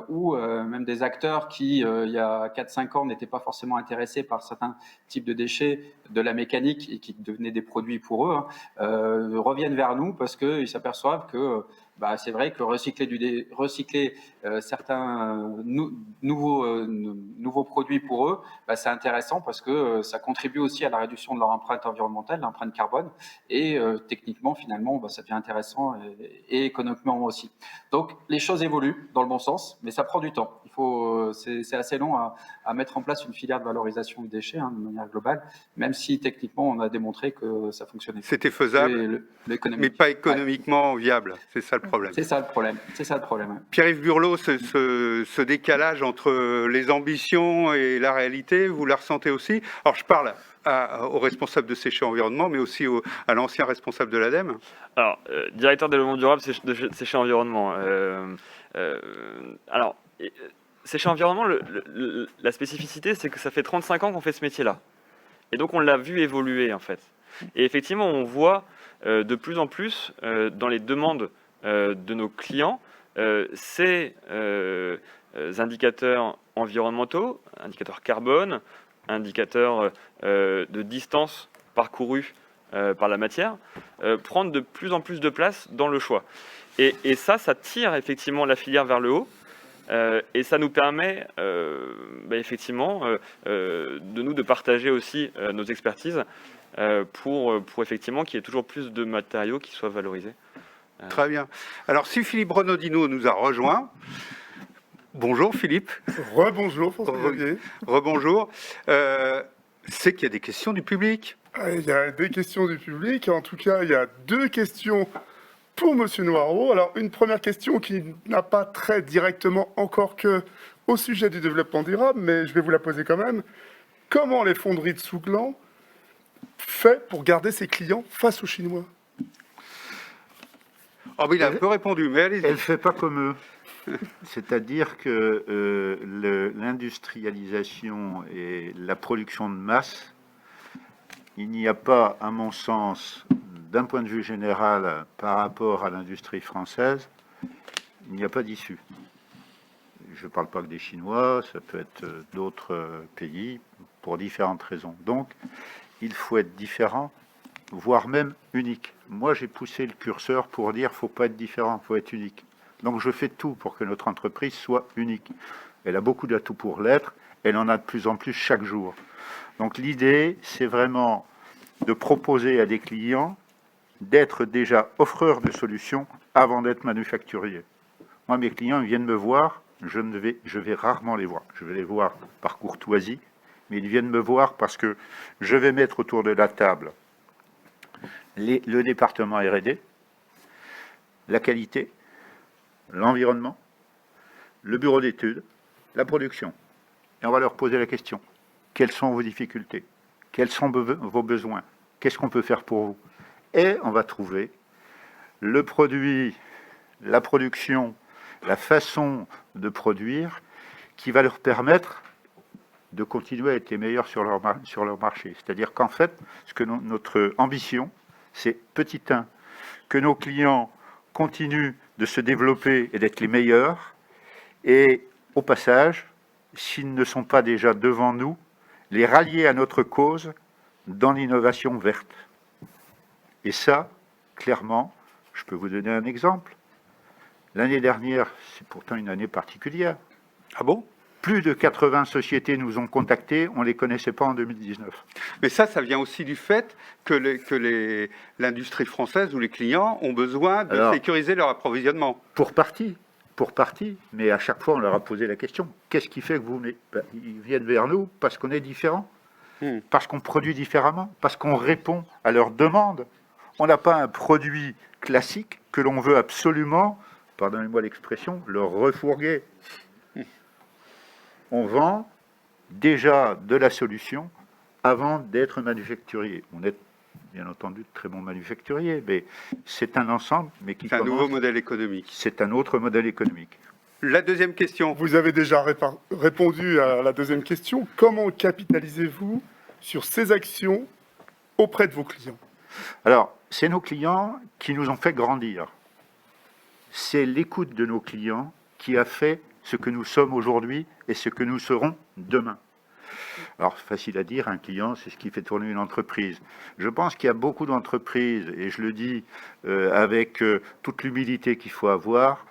ou même des acteurs qui, il y a 4-5 ans, n'étaient pas forcément intéressés par certains types de déchets de la mécanique et qui devenaient des produits pour eux, reviennent vers nous parce qu'ils s'aperçoivent que c'est vrai que recycler certains nouveaux produits pour eux, c'est intéressant parce que ça contribue aussi à la réduction de leur empreinte environnementale, l'empreinte carbone, et techniquement, finalement, ça devient intéressant et économiquement aussi. Donc, les choses évoluent dans le bon sens, mais ça prend du temps. C'est assez long à mettre en place une filière de valorisation de déchets, hein, de manière globale, même si techniquement, on a démontré que ça fonctionnait. C'était faisable, mais pas économiquement viable. C'est ça le problème. C'est ça le problème. Ouais. Pierre-Yves Burlot, ce décalage entre les ambitions et la réalité, vous la ressentez aussi? Alors, je parle aux responsables de Séché Environnement, mais aussi à l'ancien responsable de l'ADEME. Alors, directeur développement durable de Séché Environnement. Alors, Séché Environnement, la spécificité, c'est que ça fait 35 ans qu'on fait ce métier-là. Et donc, on l'a vu évoluer, en fait. Et effectivement, on voit de plus en plus dans les demandes de nos clients ces indicateurs environnementaux, indicateurs carbone, indicateurs de distance parcourue par la matière, prendre de plus en plus de place dans le choix. Et ça tire effectivement la filière vers le haut. Et ça nous permet effectivement de partager aussi nos expertises pour effectivement qu'il y ait toujours plus de matériaux qui soient valorisés. Très bien. Alors, si Philippe Renaudino nous a rejoint, bonjour Philippe. Rebonjour François-Xavier. Rebonjour. C'est qu'il y a des questions du public. Il y a des questions du public. En tout cas, il y a 2 questions pour Monsieur Noireau. Alors, une première question qui n'a pas trait directement encore que au sujet du développement durable, mais je vais vous la poser quand même. Comment les fonderies de Souglan fait pour garder ses clients face aux Chinois? Oh, mais il a un peu répondu, mais allez-y. Elle ne fait pas comme eux. C'est-à-dire que l'industrialisation et la production de masse, il n'y a pas, à mon sens, d'un point de vue général, par rapport à l'industrie française, il n'y a pas d'issue. Je ne parle pas que des Chinois, ça peut être d'autres pays, pour différentes raisons. Donc, il faut être différent, voire même unique. Moi, j'ai poussé le curseur pour dire qu'il ne faut pas être différent, il faut être unique. Donc, je fais tout pour que notre entreprise soit unique. Elle a beaucoup d'atouts pour l'être, elle en a de plus en plus chaque jour. Donc, l'idée, c'est vraiment de proposer à des clients d'être déjà offreurs de solutions avant d'être manufacturiers. Moi, mes clients, ils viennent me voir, je vais rarement les voir. Je vais les voir par courtoisie, mais ils viennent me voir parce que je vais mettre autour de la table le département R&D, la qualité, l'environnement, le bureau d'études, la production. Et on va leur poser la question. Quelles sont vos difficultés? Quels sont vos besoins? Qu'est-ce qu'on peut faire pour vous? Et on va trouver le produit, la production, la façon de produire qui va leur permettre de continuer à être les meilleurs sur leur marché. C'est-à-dire qu'en fait, notre ambition, c'est petit 1, que nos clients continuent de se développer et d'être les meilleurs, et au passage, s'ils ne sont pas déjà devant nous, les rallier à notre cause dans l'innovation verte. Et ça, clairement, je peux vous donner un exemple. L'année dernière, c'est pourtant une année particulière. Ah bon? Plus de 80 sociétés nous ont contactés, on ne les connaissait pas en 2019. Mais ça vient aussi du fait que l'industrie française ou les clients ont besoin de sécuriser leur approvisionnement. Pour partie, mais à chaque fois on leur a posé la question, qu'est-ce qui fait que vous venez? Ils viennent vers nous parce qu'on est différent, parce qu'on produit différemment, parce qu'on répond à leurs demandes. On n'a pas un produit classique que l'on veut absolument, pardonnez-moi l'expression, leur refourguer. On vend déjà de la solution avant d'être manufacturier. On est bien entendu de très bons manufacturiers, mais c'est un ensemble. C'est un nouveau modèle économique. C'est un autre modèle économique. La deuxième question. Vous avez déjà répondu à la deuxième question. Comment capitalisez-vous sur ces actions auprès de vos clients? Alors, c'est nos clients qui nous ont fait grandir. C'est l'écoute de nos clients qui a fait ce que nous sommes aujourd'hui et ce que nous serons demain. Alors, facile à dire, un client, c'est ce qui fait tourner une entreprise. Je pense qu'il y a beaucoup d'entreprises, et je le dis avec toute l'humilité qu'il faut avoir,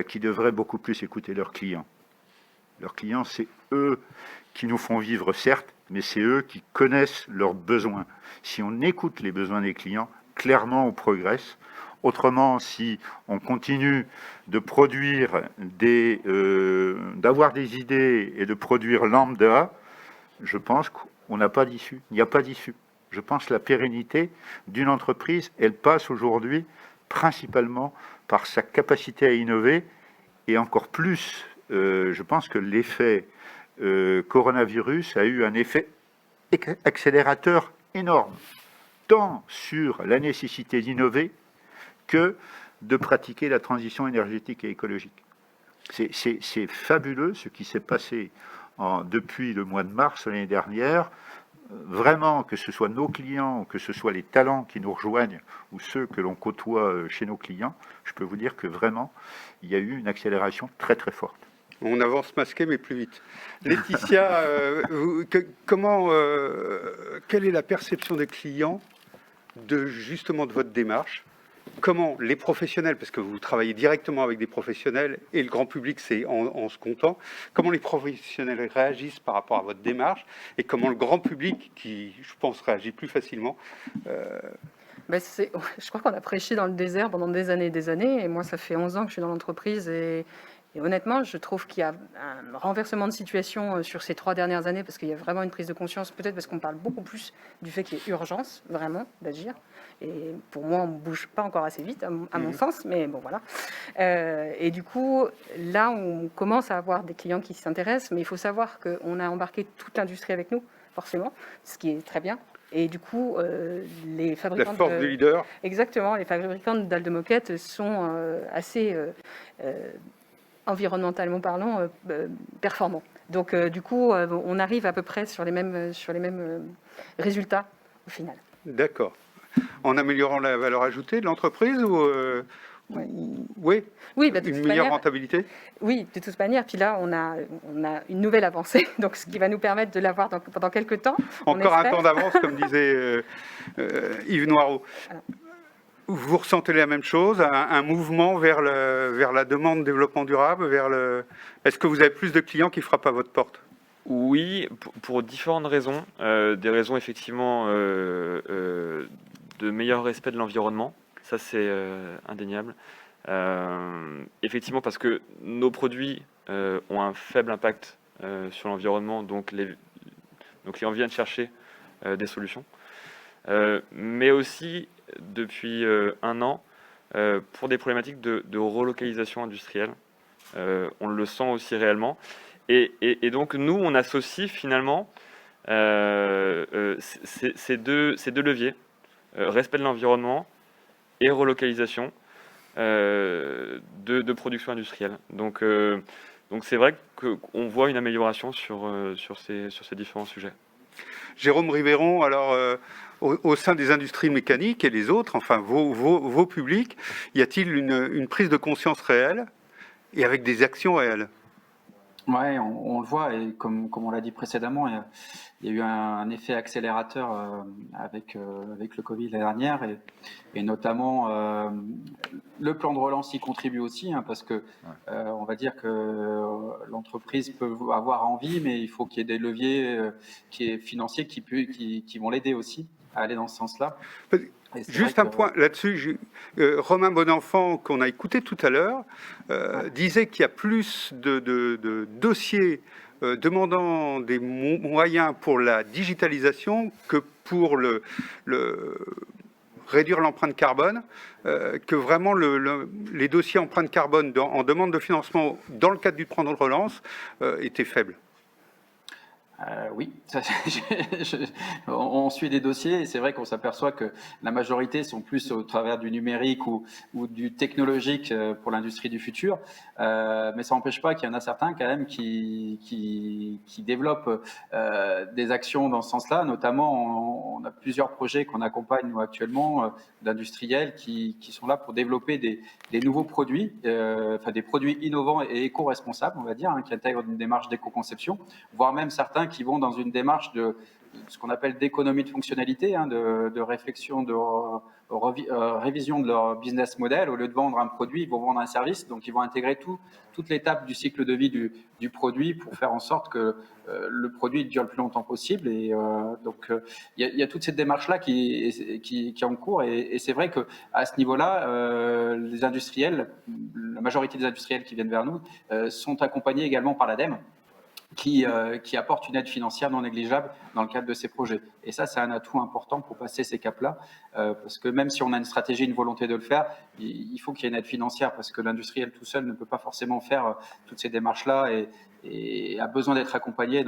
qui devraient beaucoup plus écouter leurs clients. Leurs clients, c'est eux qui nous font vivre, certes, mais c'est eux qui connaissent leurs besoins. Si on écoute les besoins des clients, clairement, on progresse. Autrement, si on continue de produire d'avoir des idées et de produire lambda, je pense qu'on n'a pas d'issue. Il n'y a pas d'issue. Je pense que la pérennité d'une entreprise, elle passe aujourd'hui principalement par sa capacité à innover, et encore plus, je pense que l'effet coronavirus a eu un effet accélérateur énorme, tant sur la nécessité d'innover que de pratiquer la transition énergétique et écologique. C'est fabuleux ce qui s'est passé depuis le mois de mars l'année dernière. Vraiment, que ce soit nos clients, que ce soit les talents qui nous rejoignent ou ceux que l'on côtoie chez nos clients, je peux vous dire que vraiment, il y a eu une accélération très très forte. On avance masqué, mais plus vite. Laetitia, quelle est la perception des clients justement de votre démarche? Comment les professionnels, parce que vous travaillez directement avec des professionnels et le grand public, c'est en se comptant, comment les professionnels réagissent par rapport à votre démarche et comment le grand public, qui, je pense, réagit plus facilement je crois qu'on a prêché dans le désert pendant des années et des années. Et moi, ça fait 11 ans que je suis dans l'entreprise. Et honnêtement, je trouve qu'il y a un renversement de situation sur ces 3 dernières années parce qu'il y a vraiment une prise de conscience, peut-être parce qu'on parle beaucoup plus du fait qu'il y a urgence, vraiment, d'agir. Et pour moi, on ne bouge pas encore assez vite, à mon sens, mais bon, voilà. Et du coup, là, on commence à avoir des clients qui s'intéressent, mais il faut savoir qu'on a embarqué toute l'industrie avec nous, forcément, ce qui est très bien. Et du coup, les fabricants... La force du leader. Exactement, les fabricants de dalles de moquette sont assez... environnementalement parlant, performants. Donc, du coup, on arrive à peu près sur les mêmes résultats au final. D'accord. En améliorant la valeur ajoutée de l'entreprise ou oui, une meilleure rentabilité? Oui, de toute manière. Puis là, on a une nouvelle avancée, donc ce qui va nous permettre de l'avoir pendant quelques temps. Encore un temps d'avance, comme disait Yves Noireau. Voilà. Vous ressentez la même chose, un mouvement vers la demande de développement durable, Est-ce que vous avez plus de clients qui frappent à votre porte? Oui, pour différentes raisons. Des raisons effectivement de meilleur respect de l'environnement, ça c'est indéniable. Effectivement parce que nos produits ont un faible impact sur l'environnement, donc nos clients viennent chercher des solutions. Mais aussi, depuis un an, pour des problématiques de relocalisation industrielle. On le sent aussi réellement. Et donc, nous, on associe finalement ces deux leviers, respect de l'environnement et relocalisation de production industrielle. Donc c'est vrai qu'on voit une amélioration sur ces différents sujets. Jérôme Ribéron, alors au sein des industries mécaniques et les autres, enfin vos publics, y a-t-il une prise de conscience réelle et avec des actions réelles? Ouais, on le voit, et comme on l'a dit précédemment, il y a eu un effet accélérateur avec le Covid l'année dernière, et notamment le plan de relance y contribue aussi, hein, parce que on va dire que l'entreprise peut avoir envie, mais il faut qu'il y ait des leviers financiers qui vont l'aider aussi à aller dans ce sens-là. Juste un point là-dessus, Romain Bonenfant, qu'on a écouté tout à l'heure, disait qu'il y a plus de dossiers demandant des moyens pour la digitalisation que pour réduire l'empreinte carbone, que vraiment les dossiers empreinte carbone en demande de financement dans le cadre du plan de relance étaient faibles. Oui, on suit des dossiers, et c'est vrai qu'on s'aperçoit que la majorité sont plus au travers du numérique ou du technologique pour l'industrie du futur, mais ça n'empêche pas qu'il y en a certains quand même qui développent des actions dans ce sens-là. Notamment, on a plusieurs projets qu'on accompagne nous actuellement d'industriels qui sont là pour développer des nouveaux produits, enfin des produits innovants et éco-responsables, on va dire, hein, qui intègrent une démarche d'éco-conception, voire même certains qui vont dans une démarche de ce qu'on appelle d'économie de fonctionnalité, hein, de réflexion, de révision de leur business model. Au lieu de vendre un produit, ils vont vendre un service. Donc, ils vont intégrer toute l'étape du cycle de vie du produit pour faire en sorte que le produit dure le plus longtemps possible. Et donc, il y a toute cette démarche-là qui est en cours. Et c'est vrai qu'à ce niveau-là, les industriels, la majorité des industriels qui viennent vers nous, sont accompagnés également par l'ADEME, qui apporte une aide financière non négligeable dans le cadre de ces projets. Et ça, c'est un atout important pour passer ces caps-là, parce que même si on a une stratégie, une volonté de le faire, il faut qu'il y ait une aide financière, parce que l'industriel tout seul ne peut pas forcément faire toutes ces démarches-là et a besoin d'être accompagné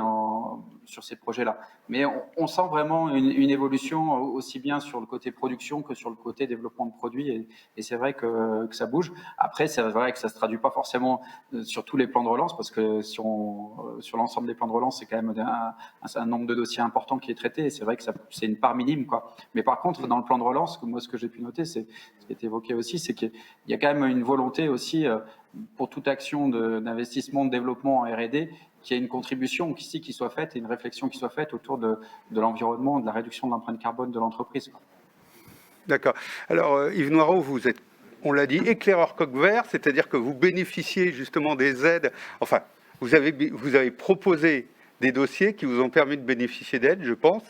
sur ces projets-là. Mais on sent vraiment une évolution aussi bien sur le côté production que sur le côté développement de produits, et c'est vrai que ça bouge. Après, c'est vrai que ça ne se traduit pas forcément sur tous les plans de relance, parce que sur l'ensemble des plans de relance, c'est quand même un nombre de dossiers important qui est traité, et c'est vrai que c'est une part minime, quoi. Mais par contre, dans le plan de relance, moi, ce que j'ai pu noter, c'est ce qui est évoqué aussi, c'est qu'il y a quand même une volonté aussi pour toute action d'investissement, de développement en R&D, qu'il y ait une contribution ici qui soit faite et une réflexion qui soit faite autour de l'environnement, de la réduction de l'empreinte carbone de l'entreprise. D'accord. Alors, Yves Noireau, vous êtes, on l'a dit, éclaireur coq vert, c'est-à-dire que vous bénéficiez justement des aides. Enfin, vous avez proposé des dossiers qui vous ont permis de bénéficier d'aides, je pense,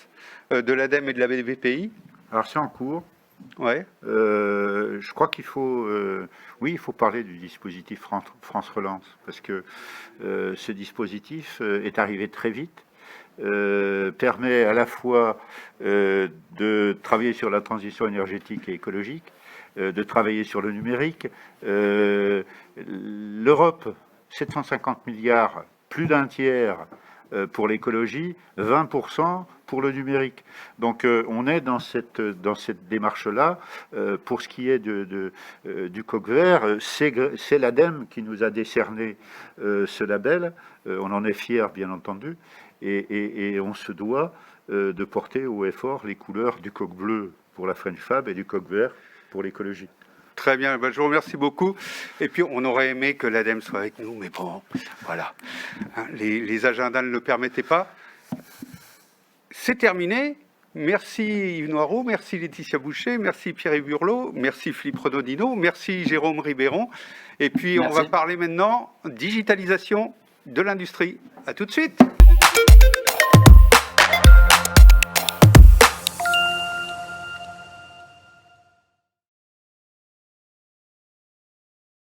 de l'ADEME et de la BPI. Alors, c'est en cours. Ouais. Je crois qu'il faut, oui, il faut parler du dispositif France Relance, parce que ce dispositif est arrivé très vite, permet à la fois de travailler sur la transition énergétique et écologique, de travailler sur le numérique. L'Europe, 750 milliards, plus d'un tiers pour l'écologie, 20% pour le numérique. Donc on est dans cette démarche-là. Pour ce qui est du coq vert, c'est l'ADEME qui nous a décerné ce label. On en est fiers, bien entendu, et on se doit de porter haut et fort les couleurs du coq bleu pour la French Fab et du coq vert pour l'écologie. Très bien, je vous remercie beaucoup. Et puis, on aurait aimé que l'ADEME soit avec nous, mais bon, voilà. Hein, les agendas ne le permettaient pas. C'est terminé. Merci Yves Noireau, merci Laetitia Boucher, merci Pierre-Yves Burlot, merci Philippe Renodino, merci Jérôme Ribéron. Et puis, merci. On va parler maintenant digitalisation de l'industrie. À tout de suite.